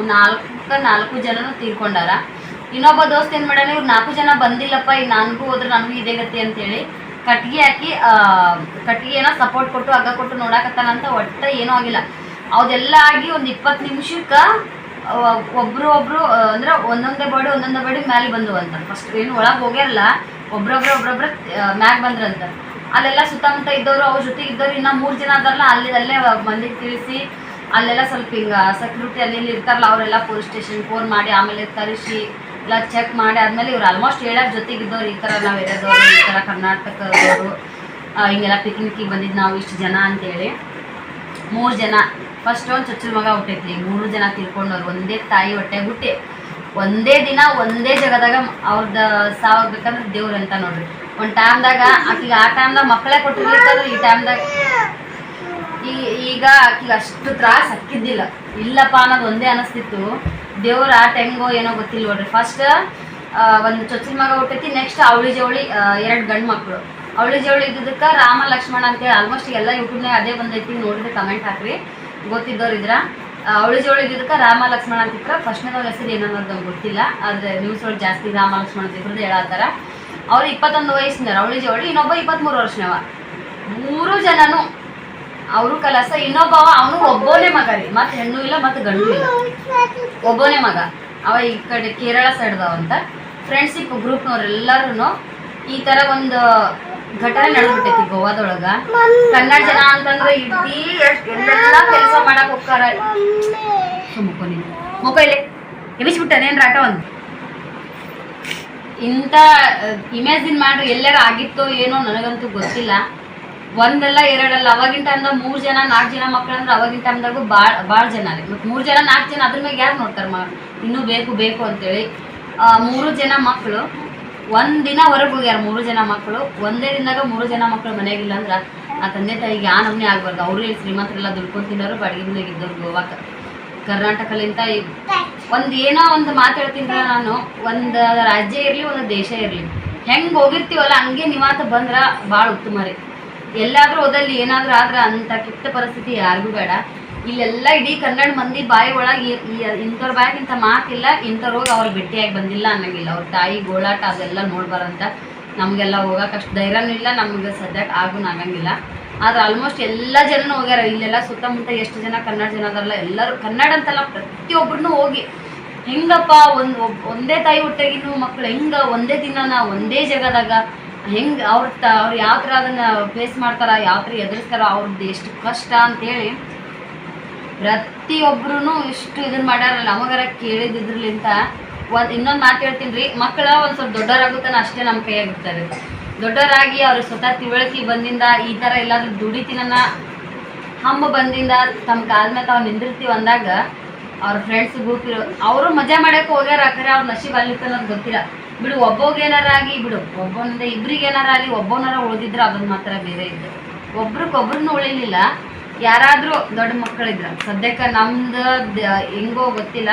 4 ಜನನು ತೀರ್ಕೊಂಡಾರ. ಇನ್ನೊಬ್ಬ ದೋಸ್ತ ಏನು ಮಾಡ್ಯಾನ, ಇವ್ರು 4 ಜನ ಬಂದಿಲ್ಲಪ್ಪ, ಈಗ ನನಗೂ ಹೋದ್ರೆ ನನಗೂ ಇದೇ ಗತಿ ಅಂತೇಳಿ ಕಟ್ಗೆ ಹಾಕಿ ಕಟ್ಗೆನ ಸಪೋರ್ಟ್ ಕೊಟ್ಟು ಹಗ್ಗ ಕೊಟ್ಟು ನೋಡಾಕತ್ತಾನಂತ. ಒಟ್ಟು ಏನೂ ಆಗಿಲ್ಲ. ಅದೆಲ್ಲ ಆಗಿ ಒಂದು 20 ನಿಮಿಷಕ್ಕೆ ಒಬ್ರು ಅಂದ್ರೆ ಒಂದೊಂದೇ ಬಾಡಿ ಮ್ಯಾಲೆ ಬಂದವು ಅಂತ. ಫಸ್ಟ್ ಏನು ಒಳಗೆ ಹೋಗ್ಯಾರಲ್ಲ, ಒಬ್ರೊಬ್ರ ಮ್ಯಾಗ್ ಬಂದ್ರಂತ. ಅಲ್ಲೆಲ್ಲ ಸುತ್ತಮುತ್ತ ಇದ್ದವರು ಅವ್ರ ಜೊತೆಗೆ ಇದ್ದವ್ರು ಇನ್ನೂ 3 ಜನ ಅದಾರಲ್ಲ, ಅಲ್ಲೇ ಮಂದಿಗೆ ತಿಳಿಸಿ ಅಲ್ಲೆಲ್ಲ ಸ್ವಲ್ಪ ಹಿಂಗೆ ಸೆಕ್ಯೂರಿಟಿ ಅಲ್ಲಿ ಇರ್ತಾರಲ್ಲ ಅವರೆಲ್ಲ ಪೊಲೀಸ್ ಸ್ಟೇಷನ್ ಫೋನ್ ಮಾಡಿ ಆಮೇಲೆ ತರಿಸಿ ಎಲ್ಲ ಚೆಕ್ ಮಾಡಿ ಆದಮೇಲೆ ಇವ್ರು ಆಲ್ಮೋಸ್ಟ್ ಹೇಳೋರು ಜೊತೆಗಿದ್ದವ್ರು, ಈ ಥರ ನಾವು ಏರಿಯಾದವರು, ಈ ಥರ ಕರ್ನಾಟಕದವರು, ಹಿಂಗೆಲ್ಲ ಪಿಕ್ನಿಕ್ಕಿಗೆ ಬಂದಿದ್ದು ನಾವು ಇಷ್ಟು ಜನ ಅಂತೇಳಿ. 3 ಜನ ಫಸ್ಟ್ ಒಂದು ಚೊಚ್ಚಲ ಮಗ ಹುಟ್ಟೈತಿ. 3 ಜನ ತಿಳ್ಕೊಂಡವ್ರು ಒಂದೇ ತಾಯಿ ಹೊಟ್ಟೆ ಹುಟ್ಟಿ ಒಂದೇ ದಿನ ಒಂದೇ ಜಾಗದಾಗ ಅವ್ರದ್ದು ಸಾವಾಗಬೇಕಂದ್ರೆ ದೇವ್ರು ಅಂತ ನೋಡ್ರಿ. ಒಂದು ಟೈಮ್ದಾಗ ಆಕಿಗೆ ಆ ಟೈಮ್ದಾಗ ಮಕ್ಕಳೇ ಕೊಟ್ಟಿರ್ಲಿಕ್ಕಂದ್ರೆ ಈ ಟೈಮ್ದಾಗ ಈಗ ಆಕಿಗೆ ಅಷ್ಟು ತ್ರಾಸ ಅಕ್ಕಿದ್ದಿಲ್ಲ. ಇಲ್ಲಪ್ಪ ಅನ್ನೋದು ಒಂದೇ ಅನಿಸ್ತಿತ್ತು. ದೇವ್ರ ಆಟ ಹೆಂಗೋ ಏನೋ ಗೊತ್ತಿಲ್ಲ ನೋಡ್ರಿ. ಫಸ್ಟ್ ಒಂದು ಚೊಚ್ಚಲ ಮಗ ಹುಟ್ಟೈತಿ. ನೆಕ್ಸ್ಟ್ ಅವಳಿ ಜವಳಿ 2 ಗಂಡು ಮಕ್ಕಳು. ಅವಳಿ ಜವಳಿ ಇದ್ದದಕ್ಕೆ ರಾಮ ಲಕ್ಷ್ಮಣ ಅಂತೇಳಿ ಆಲ್ಮೋಸ್ಟ್ ಎಲ್ಲ ಯೂಟ್ಯೂಬ್ನಾಗ ಅದೇ ಬಂದೈತಿ, ನೋಡಿದ್ರೆ ಕಮೆಂಟ್ ಹಾಕ್ರಿ ಗೊತ್ತಿದ್ದವ್ರು ಇದ್ರ. ಅವಳಿ ಜವಳಿ ಇದ್ದದಕ್ಕೆ ರಾಮ ಲಕ್ಷ್ಮಣ ಅಂತಿದ್ರೆ ಫಸ್ಟ್ನೇದವ್ರ ಹೆಸರು ಏನನ್ನೋದು ಗೊತ್ತಿಲ್ಲ, ಆದರೆ ನ್ಯೂಸ್ ಒಳಗೆ ಜಾಸ್ತಿ ರಾಮ ಲಕ್ಷ್ಮಣ ಅಂತ ಇಬ್ಬರದ್ದು ಹೇಳತ್ತಾರ. ಅವ್ರು 21 ವಯಸ್ಸಿನವ್ರು ಅವಳಿ ಜವಳಿ, ಇನ್ನೊಬ್ಬ 23 ವರ್ಷನವ. 3 ಜನನು ಅವರು ಕಲಸ. ಇನ್ನೊಬ್ಬವ ಅವನು ಒಬ್ಬನೇ ಮಗ ರೀ, ಮತ್ತೆ ಹೆಣ್ಣು ಇಲ್ಲ ಮತ್ತು ಗಂಡು ಇಲ್ಲ, ಒಬ್ಬನೇ ಮಗ. ಅವ ಈ ಕಡೆ ಕೇರಳ ಸೈಡ್ದವಂತ. ಫ್ರೆಂಡ್ಶಿಪ್ ಗ್ರೂಪ್ನವ್ರೆಲ್ಲರೂ ಈ ಥರ ಒಂದು ಘಟನೆ ನಡೆದ್ಬಿಟ್ಟೈತಿ ಗೋವಾದೊಳಗ. ಕನ್ನಡ ಜನ ಅಂತಂದ್ರೆ ಇಡೀ ಎಲ್ಲೆಲ್ಲ ಕೆಲಸ ಮಾಡಕ್ ಹೋಗ್ತಾರ. ಮುಖ ಇಲ್ಲಿ ಎಬಿಸ್ಬಿಟ್ಟಾನೇನ್ರ ಆಟ ಒಂದು ಇಂಥ ಇಮ್ಯಾಜಿನ್ ಮಾಡ್ರಿ. ಎಲ್ಲಾರ ಆಗಿತ್ತೋ ಏನೋ ನನಗಂತೂ ಗೊತ್ತಿಲ್ಲ. ಒಂದಲ್ಲ ಎರಡಲ್ಲ, ಅವಾಗಿನ ಟೈಮ್ದಾಗ 3 ಜನ 4 ಜನ ಮಕ್ಕಳಂದ್ರೆ ಅವಾಗಿನ ಟೈಮ್ದಾಗೂ ಭಾಳ ಜನ ರೀ. ಮತ್ತು 3 ಜನ 4 ಜನ ಅದ್ರ ಮ್ಯಾಗ ಯಾರು ನೋಡ್ತಾರೆ ಇನ್ನೂ ಬೇಕು ಅಂತೇಳಿ. 3 ಜನ ಮಕ್ಕಳು ಒಂದಿನ ಹೊರಗೆ ಹೋಗ್ಯಾರ. 3 ಜನ ಮಕ್ಕಳು ಒಂದೇ ದಿನದಾಗ 3 ಜನ ಮಕ್ಕಳು ಮನೆಯಾಗಿಲ್ಲ ಅಂದ್ರೆ ಆ ತಂದೆ ತಾಯಿಗೆ ಯಾ ನಮ್ನೆ ಆಗ್ಬಾರ್ದು. ಅವರು ಇಲ್ಲಿ ಶ್ರೀಮಂತರೆಲ್ಲ ದುಡ್ಕೊಂಡು ತಿನ್ನೋರು, ಬಾಡಿಗೆ ಮನೆಗೆ ಇದ್ದವ್ರು ಗೋವಾಕ್ಕೆ. ಕರ್ನಾಟಕಲಿಂತ ಏನೋ ಒಂದು ಮಾತು ಹೇಳ್ತೀನಿ ನಾನು, ಒಂದು ರಾಜ್ಯ ಇರಲಿ ಒಂದು ದೇಶ ಇರಲಿ, ಹೆಂಗೆ ಹೋಗಿರ್ತೀವಲ್ಲ ಹಂಗೆ ನಿವಾತ ಬಂದ್ರೆ ಭಾಳ ಉತ್ತಮ ರೀ. ಎಲ್ಲಾದರೂ ಹೋದಲ್ಲಿ ಏನಾದರೂ ಆದ್ರೆ ಅಂಥ ಕೆಟ್ಟ ಪರಿಸ್ಥಿತಿ ಯಾರಿಗೂ ಬೇಡ. ಇಲ್ಲೆಲ್ಲ ಇಡೀ ಕನ್ನಡ ಮಂದಿ ಬಾಯಿ ಒಳಗೆ ಇಂಥವ್ರ ಬಾಯಿಗೆ ಇಂಥ ಮಾತಿಲ್ಲ, ಇಂಥವ್ರು ಹೋಗಿ ಅವ್ರು ಭೇಟಿಯಾಗಿ ಬಂದಿಲ್ಲ ಅನ್ನಂಗಿಲ್ಲ. ಅವ್ರ ತಾಯಿ ಗೋಳಾಟ ಅದೆಲ್ಲ ನೋಡ್ಬಾರಂತ. ನಮಗೆಲ್ಲ ಹೋಗೋಕೆ ಅಷ್ಟು ಧೈರ್ಯನೂ ಇಲ್ಲ, ನಮಗೆ ಸದ್ಯಕ್ಕೆ ಆಗಂಗಿಲ್ಲ. ಆದ್ರೆ ಆಲ್ಮೋಸ್ಟ್ ಎಲ್ಲ ಜನನೂ ಹೋಗ್ಯಾರ. ಇಲ್ಲೆಲ್ಲ ಸುತ್ತಮುತ್ತ ಎಷ್ಟು ಜನ ಕನ್ನಡ ಜನ ಅದಲ್ಲ, ಎಲ್ಲರೂ ಕನ್ನಡ ಅಂತಲ್ಲ ಪ್ರತಿಯೊಬ್ಬರನ್ನೂ ಹೋಗಿ ಹೆಂಗಪ್ಪ ಒಂದೇ ತಾಯಿ ಹೊಟ್ಟೆಗಿನೂ ಮಕ್ಕಳು ಹೆಂಗೆ ಒಂದೇ ದಿನ ಒಂದೇ ಜಾಗದಾಗ ಹೆಂಗೆ ಅವ್ರು ಯಾವ ಥರ ಅದನ್ನು ಫೇಸ್ ಮಾಡ್ತಾರ, ಯಾವ ಥರ ಎದುರಿಸ್ತಾರ, ಅವ್ರದ್ದು ಎಷ್ಟು ಕಷ್ಟ ಅಂತೇಳಿ ಪ್ರತಿಯೊಬ್ಬರೂ ಇಷ್ಟು ಇದನ್ನು ಮಾಡ್ಯಾರಲ್ಲ. ನಮಗಾರ ಕೇಳಿದ್ದಿದ್ರಲಿಂತ ಇನ್ನೊಂದು ಮಾತು ಹೇಳ್ತೀನಿ ರೀ, ಮಕ್ಕಳು ಒಂದು ಸ್ವಲ್ಪ ದೊಡ್ಡವರಾಗುತ್ತಾನೆ ಅಷ್ಟೇ ನಮ್ಮ ಕೈಯಾಗಿರ್ತಾರೆ. ದೊಡ್ಡವರಾಗಿ ಅವ್ರಿಗೆ ಸ್ವತಃ ತಿಳುವಳಿಕೆ ಬಂದಿಂದ ಈ ಥರ ಎಲ್ಲಾದ್ರೂ ದುಡಿತೀನ ಹಂಬ ಬಂದಿಂದ ತಮ್ಮ ಕಾಲ ಮೇಲೆ ತಾವು ನಿಂದಿರ್ತೀವಿ ಅಂದಾಗ ಅವ್ರ ಫ್ರೆಂಡ್ಸ್ ಗ್ರೂಪ್ ಅವರು ಮಜಾ ಮಾಡೋಕೆ ಹೋಗ್ಯಾರ. ಖರೆ ಅವ್ರ ನಶೀಬ್ ಅಲ್ಲಿತ್ತು ಅನ್ನೋದು ಗೊತ್ತಿಲ್ಲ ಬಿಡು. ಒಬ್ಬೊಗೇನಾರಾಗಿ ಬಿಡು, ಒಬ್ಬನಿಂದ ಇಬ್ರಿಗೇನಾರ ಆಗಲಿ, ಒಬ್ಬನಾರ ಉಳಿದಿದ್ರೆ ಅದನ್ನ ಮಾತ್ರ ಬೇರೆ ಇದ್ದು. ಒಬ್ರಿಗೊಬ್ರನ್ನ ಉಳಿಲಿಲ್ಲ. ಯಾರಾದರೂ ದೊಡ್ಡ ಮಕ್ಕಳಿದ್ರ ಸದ್ಯಕ್ಕೆ ನಮ್ದು ಹೆಂಗೋ ಗೊತ್ತಿಲ್ಲ.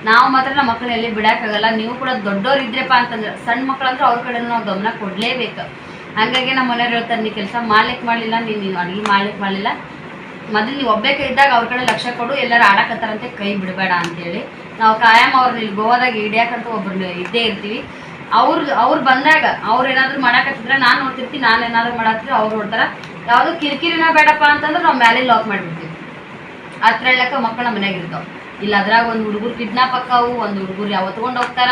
ನಾವು ಮಾತ್ರ ನಮ್ಮ ಮಕ್ಕಳನ್ನ ಎಲ್ಲಿ ಬಿಡೋಕ್ಕಾಗಲ್ಲ. ನೀವು ಕೂಡ ದೊಡ್ಡವ್ರು ಇದ್ರಪ್ಪ ಅಂತಂದ್ರೆ ಸಣ್ಣ ಮಕ್ಕಳಂದ್ರೆ ಅವ್ರ ಕಡೆ ನಾವು ಗಮನ ಕೊಡಲೇಬೇಕು. ಹಾಗಾಗಿ ನಮ್ಮ ಮನೆಯವ್ರು ಹೇಳ್ತಾರೆ, ನೀ ಕೆಲಸ ಮಾಡ್ಲಿಕ್ಕೆ ಮಾಡಲಿಲ್ಲ, ನೀನು ಅಡುಗೆ ಮಾಡ್ಲಿಕ್ಕೆ ಮಾಡಲಿಲ್ಲ, ಮೊದಲು ನೀವು ಒಬ್ಬೇಕ ಇದ್ದಾಗ ಅವ್ರ ಕಡೆ ಲಕ್ಷ್ಯ ಕೊಡು, ಎಲ್ಲರೂ ಆಡಕತ್ತಾರಂತೆ ಕೈ ಬಿಡಬೇಡ ಅಂತೇಳಿ. ನಾವು ಕಾಯಂ ಅವ್ರನ್ನ ಇಲ್ಲಿ ಗೋವಾದಾಗ ಹಿಡಿಯಾಕಂತ ಒಬ್ರು ಇದ್ದೇ ಇರ್ತೀವಿ. ಅವ್ರು ಬಂದಾಗ ಅವ್ರು ಏನಾದ್ರು ಮಾಡಾಕತ್ತಿದ್ರೆ ನಾನು ನೋಡ್ತಿರ್ತೀನಿ, ನಾನು ಏನಾದ್ರು ಮಾಡತ್ತಿದ್ರೆ ಅವ್ರು ನೋಡ್ತಾರ. ಯಾವುದು ಕಿರಿಕಿರಿನ ಬೇಡಪ್ಪ ಅಂತಂದ್ರೆ ನಾವು ಮೇಲೆ ಲಾಕ್ ಮಾಡಿಬಿಡ್ತೀವಿ. ಹತ್ರ ಹೇಳಕ್ಕ ಮಕ್ಕಳ ಮನ್ಯಾಗ ಇರ್ತಾವ. ಇಲ್ಲ ಅದ್ರಾಗ ಒಂದು ಹುಡುಗರು ಕಿಡ್ನಾಪ್ ಆಕಾವು, ಒಂದು ಹುಡುಗರು ಯಾವ ಹೊತ್ಕೊಂಡು ಹೋಗ್ತಾರ,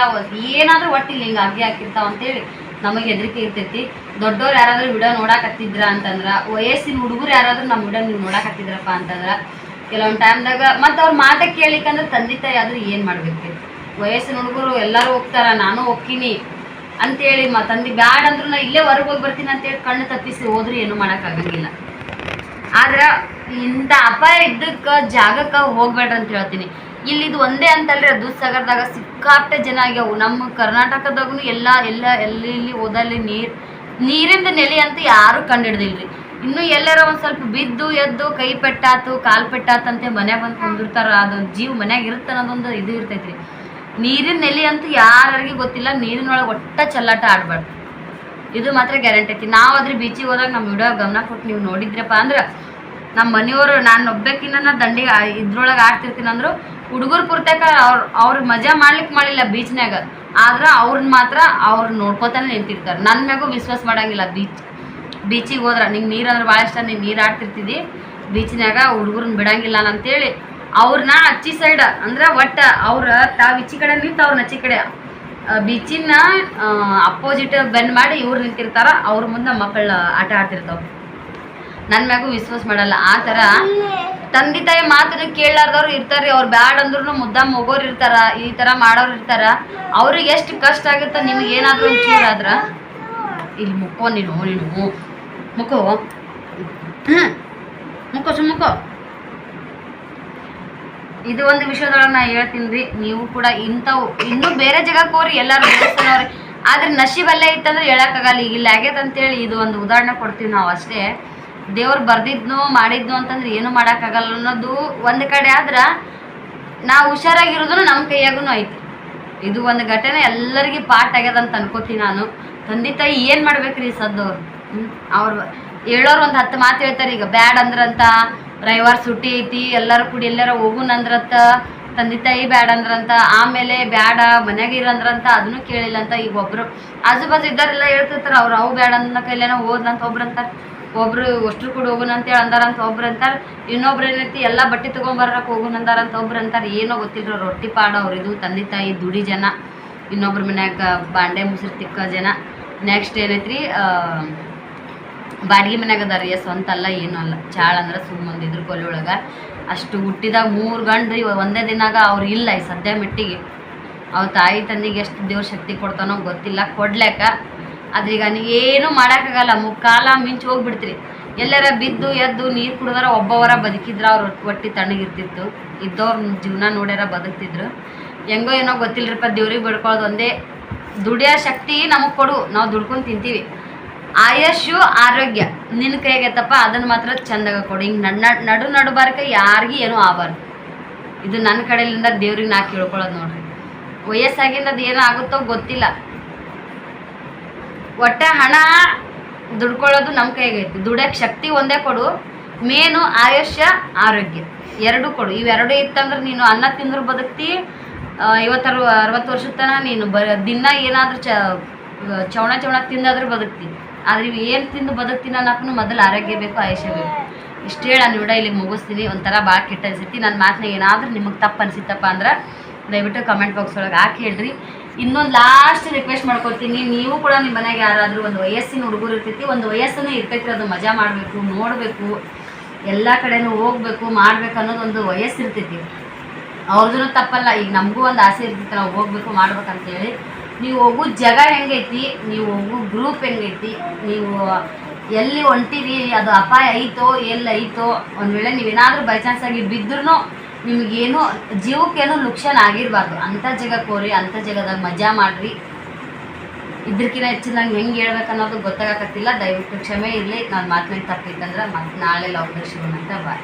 ಏನಾದ್ರೂ ಒಟ್ಟಿಲ್ಲ ಹಿಂಗೆ ಆಗಿ ಹಾಕಿರ್ತಾವ ಅಂತೇಳಿ ನಮಗೆ ಹೆದರಿಕೆ ಇರ್ತೈತಿ. ದೊಡ್ಡವ್ರು ಯಾರಾದ್ರೂ ವಿಡಿಯೋ ನೋಡಾಕತ್ತಿದ್ರ ಅಂತಂದ್ರೆ, ವಯಸ್ಸಿನ ಹುಡುಗರು ಯಾರಾದ್ರೂ ನಮ್ಮ ವಿಡಿಯೋ ನೀವು ನೋಡಾಕತ್ತಿದ್ರಪ್ಪ ಅಂತಂದ್ರೆ ಕೆಲವೊಂದು ಟೈಮ್ದಾಗ ಮತ್ತು ಅವ್ರ ಮಾತೇ ಕೇಳಿಕಂದ್ರೆ ತಂದೆ ತಾಯಿ ಆದ್ರೆ ಏನು ಮಾಡ್ಬೇಕು? ವಯಸ್ಸಿನ ಹುಡುಗರು ಎಲ್ಲರೂ ಹೋಗ್ತಾರ, ನಾನು ಹೋಗ್ತೀನಿ ಅಂತೇಳಿ ತಂದೆ ಬ್ಯಾಡ ಅಂದ್ರೂ ನಾ ಇಲ್ಲೇ ಹೊರಗೆ ಹೋಗಿ ಬರ್ತೀನಿ ಅಂತೇಳಿ ಕಣ್ಣು ತಪ್ಪಿಸಿ ಹೋದ್ರೂ ಏನೂ ಮಾಡೋಕ್ಕಾಗಂಗಿಲ್ಲ. ಆದ್ರೆ ಇಂಥ ಅಪಾಯ ಇದ್ದಕ್ಕೆ ಜಾಗಕ್ಕೆ ಹೋಗ್ಬೇಡ್ರಿ ಅಂತ ಹೇಳ್ತೀನಿ. ಇಲ್ಲಿ ಇದು ಒಂದೇ ಅಂತಲ್ರಿ, ದೂಧಸಾಗರದಾಗ ಸಿಕ್ಕಾಪಟ್ಟೆ ಜನ ಆಗ್ಯಾವು. ನಮ್ಮ ಕರ್ನಾಟಕದಾಗೂ ಎಲ್ಲಿ ಓದಲ್ಲಿ ನೀರಿಂದ ನೆಲೆ ಅಂತ ಯಾರೂ ಕಂಡಿಡ್ದಿಲ್ರಿ. ಇನ್ನು ಎಲ್ಲಾರ ಒಂದು ಸ್ವಲ್ಪ ಬಿದ್ದು ಎದ್ದು ಕೈ ಪೆಟ್ಟಾತು ಕಾಲು ಪೆಟ್ಟಾತಂತೆ ಮನ್ಯಾಗ ಬಂದು ಕುಂದಿರ್ತಾರ. ಅದೊಂದು ಜೀವ ಮನ್ಯಾಗ ಇರುತ್ತೆ ಅನ್ನೋದೊಂದು ಇದು ಇರ್ತೈತ್ರಿ. ನೀರಿನ ನೆಲೆ ಅಂತೂ ಯಾರಿಗೆ ಗೊತ್ತಿಲ್ಲ. ನೀರಿನೊಳಗೆ ಒಟ್ಟ ಚಲ್ಲಾಟ ಆಡಬಾರ್ದು, ಇದು ಮಾತ್ರ ಗ್ಯಾರಂಟಿ ಐತಿ. ನಾವು ಅದ್ರ ಬೀಚಿಗೆ ಹೋದಾಗ ನಮ್ಮ ವಿಡಿಯೋ ಗಮನ ಕೊಟ್ಟು ನೀವು ನೋಡಿದ್ರಪ್ಪ ಅಂದ್ರೆ, ನಮ್ಮ ಮನೆಯವರು ನಾನು ಒಬ್ಬಾಕಿನ ದಂಡಿಗೆ ಇದ್ರೊಳಗೆ ಆಡ್ತಿರ್ತೀನಿ ಅಂದರು ಹುಡುಗರು ಪುರ್ತಕ ಅವ್ರು ಮಜಾ ಮಾಡ್ಲಿಕ್ಕೆ ಮಾಡಿಲ್ಲ ಬೀಚ್ನಾಗ. ಆದ್ರೆ ಅವ್ರನ್ನ ಮಾತ್ರ ಅವ್ರು ನೋಡ್ಕೋತಾನೆ ನಿಂತಿರ್ತಾರೆ. ನನ್ನ ಮ್ಯಾಗೂ ವಿಶ್ವಾಸ ಮಾಡಂಗಿಲ್ಲ. ಬೀಚಿಗೆ ಹೋದ್ರೆ ನಿಂಗೆ ನೀರು ಅಂದ್ರೆ ಭಾಳ ಇಷ್ಟ, ನೀನು ನೀರು ಆಡ್ತಿರ್ತಿದ್ದಿ ಬೀಚ್ನಾಗ, ಹುಡುಗರನ್ನ ಬಿಡಂಗಿಲ್ಲ ಅಂತೇಳಿ ಅವ್ರನ್ನ ಅಚ್ಚಿ ಸೈಡ್ ಅಂದ್ರೆ ಒಟ್ಟು ತಾವು ಈಚಿ ಕಡೆ ನಿಂತು ಅವ್ರನ್ನ ಅಚ್ಚಿ ಕಡೆ ಬೀಚಿನ ಅಪೋಸಿಟ್ ಬೆಂಡ್ ಮಾಡಿ ಇವ್ರು ನಿಂತಿರ್ತಾರ. ಅವ್ರ ಮುಂದೆ ಮಕ್ಕಳು ಆಟ ಆಡ್ತಿರ್ತಾವ. ನನ್ನ ಮ್ಯಾಗೂ ವಿಶ್ವಾಸ ಮಾಡಲ್ಲ. ಆ ಥರ ತಂದೆ ತಾಯಿ ಮಾತನ್ನು ಕೇಳಾರ್ದವ್ರು ಇರ್ತಾರೆ. ಅವ್ರು ಬ್ಯಾಡ್ ಅಂದ್ರೂ ಮುದ್ದಾಮ್ ಹೋಗೋರು ಇರ್ತಾರ, ಈ ಥರ ಮಾಡೋರು ಇರ್ತಾರ. ಅವ್ರಿಗೆ ಎಷ್ಟು ಕಷ್ಟ ಆಗುತ್ತೆ. ನಿಮ್ಗೆ ಏನಾದರೂ ಒಂದು ಚೂರಾದ್ರೆ ಇಲ್ಲಿ ಮುಕ್ಕೋ ನೀನು ಮುಕ್ಕೋ ಮುಕ್ಕೋ ಇದು ಒಂದು ವಿಷಯದೊಳಗೆ ನಾ ಹೇಳ್ತೀನಿ ರೀ. ನೀವು ಕೂಡ ಇಂಥವು ಇನ್ನೂ ಬೇರೆ ಜಾಗಕ್ಕೆ ಹೋಗ್ರಿ, ಎಲ್ಲರೂ ದೇವಸ್ಥಾನವ್ರಿ. ಆದ್ರೆ ನಶೀಬಲ್ಲೇ ಇತ್ತಂದ್ರೆ ಹೇಳೋಕ್ಕಾಗಲ್ಲ. ಈಗ ಇಲ್ಲಿ ಆಗೈತೆ ಅಂತೇಳಿ ಇದು ಒಂದು ಉದಾಹರಣೆ ಕೊಡ್ತೀವಿ ನಾವು ಅಷ್ಟೇ. ದೇವ್ರು ಬರ್ದಿದ್ನು ಮಾಡಿದ್ನು ಅಂತಂದ್ರೆ ಏನು ಮಾಡೋಕ್ಕಾಗಲ್ಲ ಅನ್ನೋದು ಒಂದು ಕಡೆ. ಆದ್ರೆ ನಾವು ಹುಷಾರಾಗಿರೋದು ನಮ್ಮ ಕೈಯಾಗೂ ಐತಿ. ಇದು ಒಂದು ಘಟನೆ ಎಲ್ಲರಿಗೂ ಪಾಠ ಆಗ್ಯದ ಅಂತ ಅನ್ಕೋತೀನಿ ನಾನು. ತಂದೆ ತಾಯಿ ಏನು ಮಾಡ್ಬೇಕ್ರಿ ಸದ್ದವ್ರು? ಅವ್ರು ಹೇಳೋರು ಒಂದು 10 ಮಾತು ಹೇಳ್ತಾರೆ. ಈಗ ಬ್ಯಾಡ್ ಅಂದ್ರಂತ, ರವಿವಾರ ಸುಟ್ಟಿ ಐತಿ ಎಲ್ಲರೂ ಕೂಡಿ ಎಲ್ಲಾರ ಹೋಗುನಂದ್ರಂತ, ತಂದೆ ತಾಯಿ ಬ್ಯಾಡ ಅಂದ್ರಂತ, ಆಮೇಲೆ ಬ್ಯಾಡ ಮನ್ಯಾಗ ಇರಂದ್ರಂತ, ಅದನ್ನು ಕೇಳಿಲ್ಲ ಅಂತ. ಈಗ ಒಬ್ರು ಆಜು ಬಾಜು ಇದ್ದಾರೆಲ್ಲ ಹೇಳ್ತಿರ್ತಾರೆ, ಅವು ಬ್ಯಾಡ ಅಂದ ಕೈಲೇನೋ ಹೋದ್ನಂತ ಒಬ್ರು ಅಂತಾರೆ, ಒಬ್ರು ಅಷ್ಟ್ರು ಕೂಡ ಹೋಗುನ ಅಂತೇಳಿ ಅಂದಾರಂತ ಒಬ್ರು ಅಂತಾರೆ, ಇನ್ನೊಬ್ರು ಏನೈತಿ ಎಲ್ಲ ಬಟ್ಟೆ ತೊಗೊಂಬರಕ್ಕೆ ಹೋಗುನಂದಾರಂತ ಒಬ್ರು ಅಂತಾರೆ. ಏನೋ ಗೊತ್ತಿಲ್ಲ, ರೊಟ್ಟಿ ಪಾಡ ಅವ್ರಿದು ತಂದೆ ತಾಯಿ ದುಡಿ ಜನ, ಇನ್ನೊಬ್ರ ಮನ್ಯಾಗ ಬಾಂಡೆ ಮುಸುರು ತಿಕ್ಕ ಜನ. ನೆಕ್ಸ್ಟ್ ಏನೈತ್ರಿ, ಬಾಡಿಗೆ ಮನ್ಯಾಗ ಅದಾರ. ಸ್ವಂತ ಅಲ್ಲ ಏನೂ ಅಲ್ಲ, ಚಾಳ ಅಂದ್ರೆ ಸುಮ್ಮನೆ ಇದ್ರ ಕೊಲೆ ಒಳಗೆ ಅಷ್ಟು ಹುಟ್ಟಿದಾಗ 3 ಗಂಡ್ರಿ ಒಂದೇ ದಿನಾಗ ಅವ್ರು ಇಲ್ಲ. ಈ ಸದ್ಯ ಮೆಟ್ಟಿಗೆ ಅವ್ರ ತಾಯಿ ತಂದೆಗೆ ಎಷ್ಟು ದೇವ್ರ ಶಕ್ತಿ ಕೊಡ್ತಾನೋ ಗೊತ್ತಿಲ್ಲ, ಕೊಡ್ಲಾಕ. ಆದ್ರೀಗ ಏನೂ ಮಾಡೋಕ್ಕಾಗಲ್ಲ. ಮುಕ್ಕಾಲ ಮಿಂಚು ಹೋಗ್ಬಿಡ್ತೀರಿ. ಎಲ್ಲಾರ ಬಿದ್ದು ಎದ್ದು ನೀರು ಕುಡಿದಾರ ಒಬ್ಬವರ ಬದುಕಿದ್ರ ಅವ್ರು ಹೊಟ್ಟಿ ತಣ್ಣಗಿರ್ತಿತ್ತು. ಇದ್ದವ್ರ ಜೀವನ ನೋಡ್ಯಾರ ಬದುಕ್ತಿದ್ರು. ಹೆಂಗೋ ಏನೋ ಗೊತ್ತಿಲ್ಲರಪ್ಪ, ದೇವ್ರಿಗೆ ಬಿಡ್ಕೊಳ್ಳೋದು ಒಂದೇ. ದುಡಿಯೋ ಶಕ್ತಿ ನಮಗೆ ಕೊಡು, ನಾವು ದುಡ್ಕೊಂಡು ತಿಂತೀವಿ. ಆಯುಷು ಆರೋಗ್ಯ ನಿನ್ನ ಕೈಗೈತಪ್ಪ, ಅದನ್ನು ಮಾತ್ರ ಚಂದಾಗ ಕೊಡು. ಹಿಂಗೆ ನಡುಬಾರಕ ಯಾರಿಗೂ ಏನೂ ಆಗಬಾರ್ದು. ಇದು ನನ್ನ ಕಡೆಯಿಂದ ದೇವ್ರಿಗೆ ನಾ ಕೇಳ್ಕೊಳ್ಳೋದು ನೋಡ್ರಿ. ವಯಸ್ಸಾಗಿಂದ ಅದು ಏನೋ ಆಗುತ್ತೋ ಗೊತ್ತಿಲ್ಲ. ಒಟ್ಟ ಹಣ ದುಡ್ಕೊಳ್ಳೋದು ನಮ್ಮ ಕೈಗೈತಿ. ದುಡಿಯೋಕ್ಕೆ ಶಕ್ತಿ ಒಂದೇ ಕೊಡು, ಮೇನು ಆಯುಷ್ಯ ಆರೋಗ್ಯ ಎರಡೂ ಕೊಡು. ಇವೆರಡೂ ಇತ್ತಂದ್ರೆ ನೀನು ಅನ್ನ ತಿಂದ್ರು ಬದುಕ್ತಿ. 50-60 ವರ್ಷದ ತನಕ ನೀನು ದಿನ ಏನಾದರೂ ಚವಣ ತಿಂದಾದ್ರೂ ಬದುಕ್ತಿ. ಆದ್ರೆ ಇವು ಏನು ತಿಂದು ಬದುಕ್ತೀನಿ ಅನ್ನೋಕ್ಕೂ ಮೊದಲು ಆರೋಗ್ಯ ಬೇಕು, ಆಯುಷ್ಯ ಬೇಕು. ಇಷ್ಟು ಹೇಳಿ ನಾನು ವಿಡಿಯೋ ಇಲ್ಲಿಗೆ ಮುಗಿಸ್ತೀನಿ. ಒಂಥರ ಭಾಳ ಕೆಟ್ಟ ಅನಿಸುತ್ತೆ. ನನ್ನ ಮಾತನ್ನ ಏನಾದರೂ ನಿಮಗೆ ತಪ್ಪು ಅನಿಸಿತ್ತಪ್ಪ ಅಂದ್ರೆ ದಯವಿಟ್ಟು ಕಮೆಂಟ್ ಬಾಕ್ಸ್ ಒಳಗೆ ಹಾಕಿ ಹೇಳ್ರಿ. ಇನ್ನೊಂದು ಲಾಸ್ಟ್ ರಿಕ್ವೆಸ್ಟ್ ಮಾಡ್ಕೊತೀನಿ, ನೀವು ಕೂಡ ನಿಮ್ಮ ಮನೆಗೆ ಯಾರಾದರೂ ಒಂದು ವಯಸ್ಸಿನ ಹುಡುಗರು ಇರ್ತೈತಿ, ಒಂದು ವಯಸ್ಸನ್ನು ಇರ್ತೈತಿ, ಅದು ಮಜಾ ಮಾಡಬೇಕು, ನೋಡಬೇಕು, ಎಲ್ಲ ಕಡೆನೂ ಹೋಗ್ಬೇಕು, ಮಾಡ್ಬೇಕು ಅನ್ನೋದೊಂದು ವಯಸ್ಸು ಇರ್ತೈತಿ. ಅವ್ರದ್ದು ತಪ್ಪಲ್ಲ. ಈಗ ನಮಗೂ ಒಂದು ಆಸೆ ಇರ್ತೈತಿ, ನಾವು ಹೋಗ್ಬೇಕು ಮಾಡ್ಬೇಕಂತೇಳಿ. ನೀವು ಹೋಗೋ ಜಾಗ ಹೆಂಗೈತಿ, ನೀವು ಹೋಗೋ ಗ್ರೂಪ್ ಹೆಂಗೈತಿ, ನೀವು ಎಲ್ಲಿ ಹೊಂಟಿರಿ, ಅದು ಅಪಾಯ ಐತೋ ಎಲ್ಲ ಐತೋ, ಒಂದು ವೇಳೆ ನೀವೇನಾದರೂ ಬೈ ಚಾನ್ಸ್ ಆಗಿ ಬಿದ್ದರೂ ನಿಮಗೇನು ಜೀವಕ್ಕೇನು ಲುಕ್ಷನ್ ಆಗಿರಬಾರ್ದು. ಅಂಥ ಜಾಗಕ್ಕೆ ಹೋಗ್ರಿ, ಅಂಥ ಜಾಗದಾಗ ಮಜಾ ಮಾಡಿರಿ. ಇದ್ರಕ್ಕಿಂತ ಹೆಚ್ಚಿನ ನಂಗೆ ಹೆಂಗೆ ಹೇಳ್ಬೇಕು ಅನ್ನೋದು ಗೊತ್ತಾಗತ್ತಿಲ್ಲ. ದಯವಿಟ್ಟು ಕ್ಷಮೆ ಇರಲಿ. ನಾನು ಮಾತನಾಡಿ ತಪ್ಪಿತ್ತಂದ್ರೆ ಮತ್ತೆ ನಾಳೆ ಲಾಕ್ಡೌನ್ ಶುರು ಅಂತ ಬಾಯ್.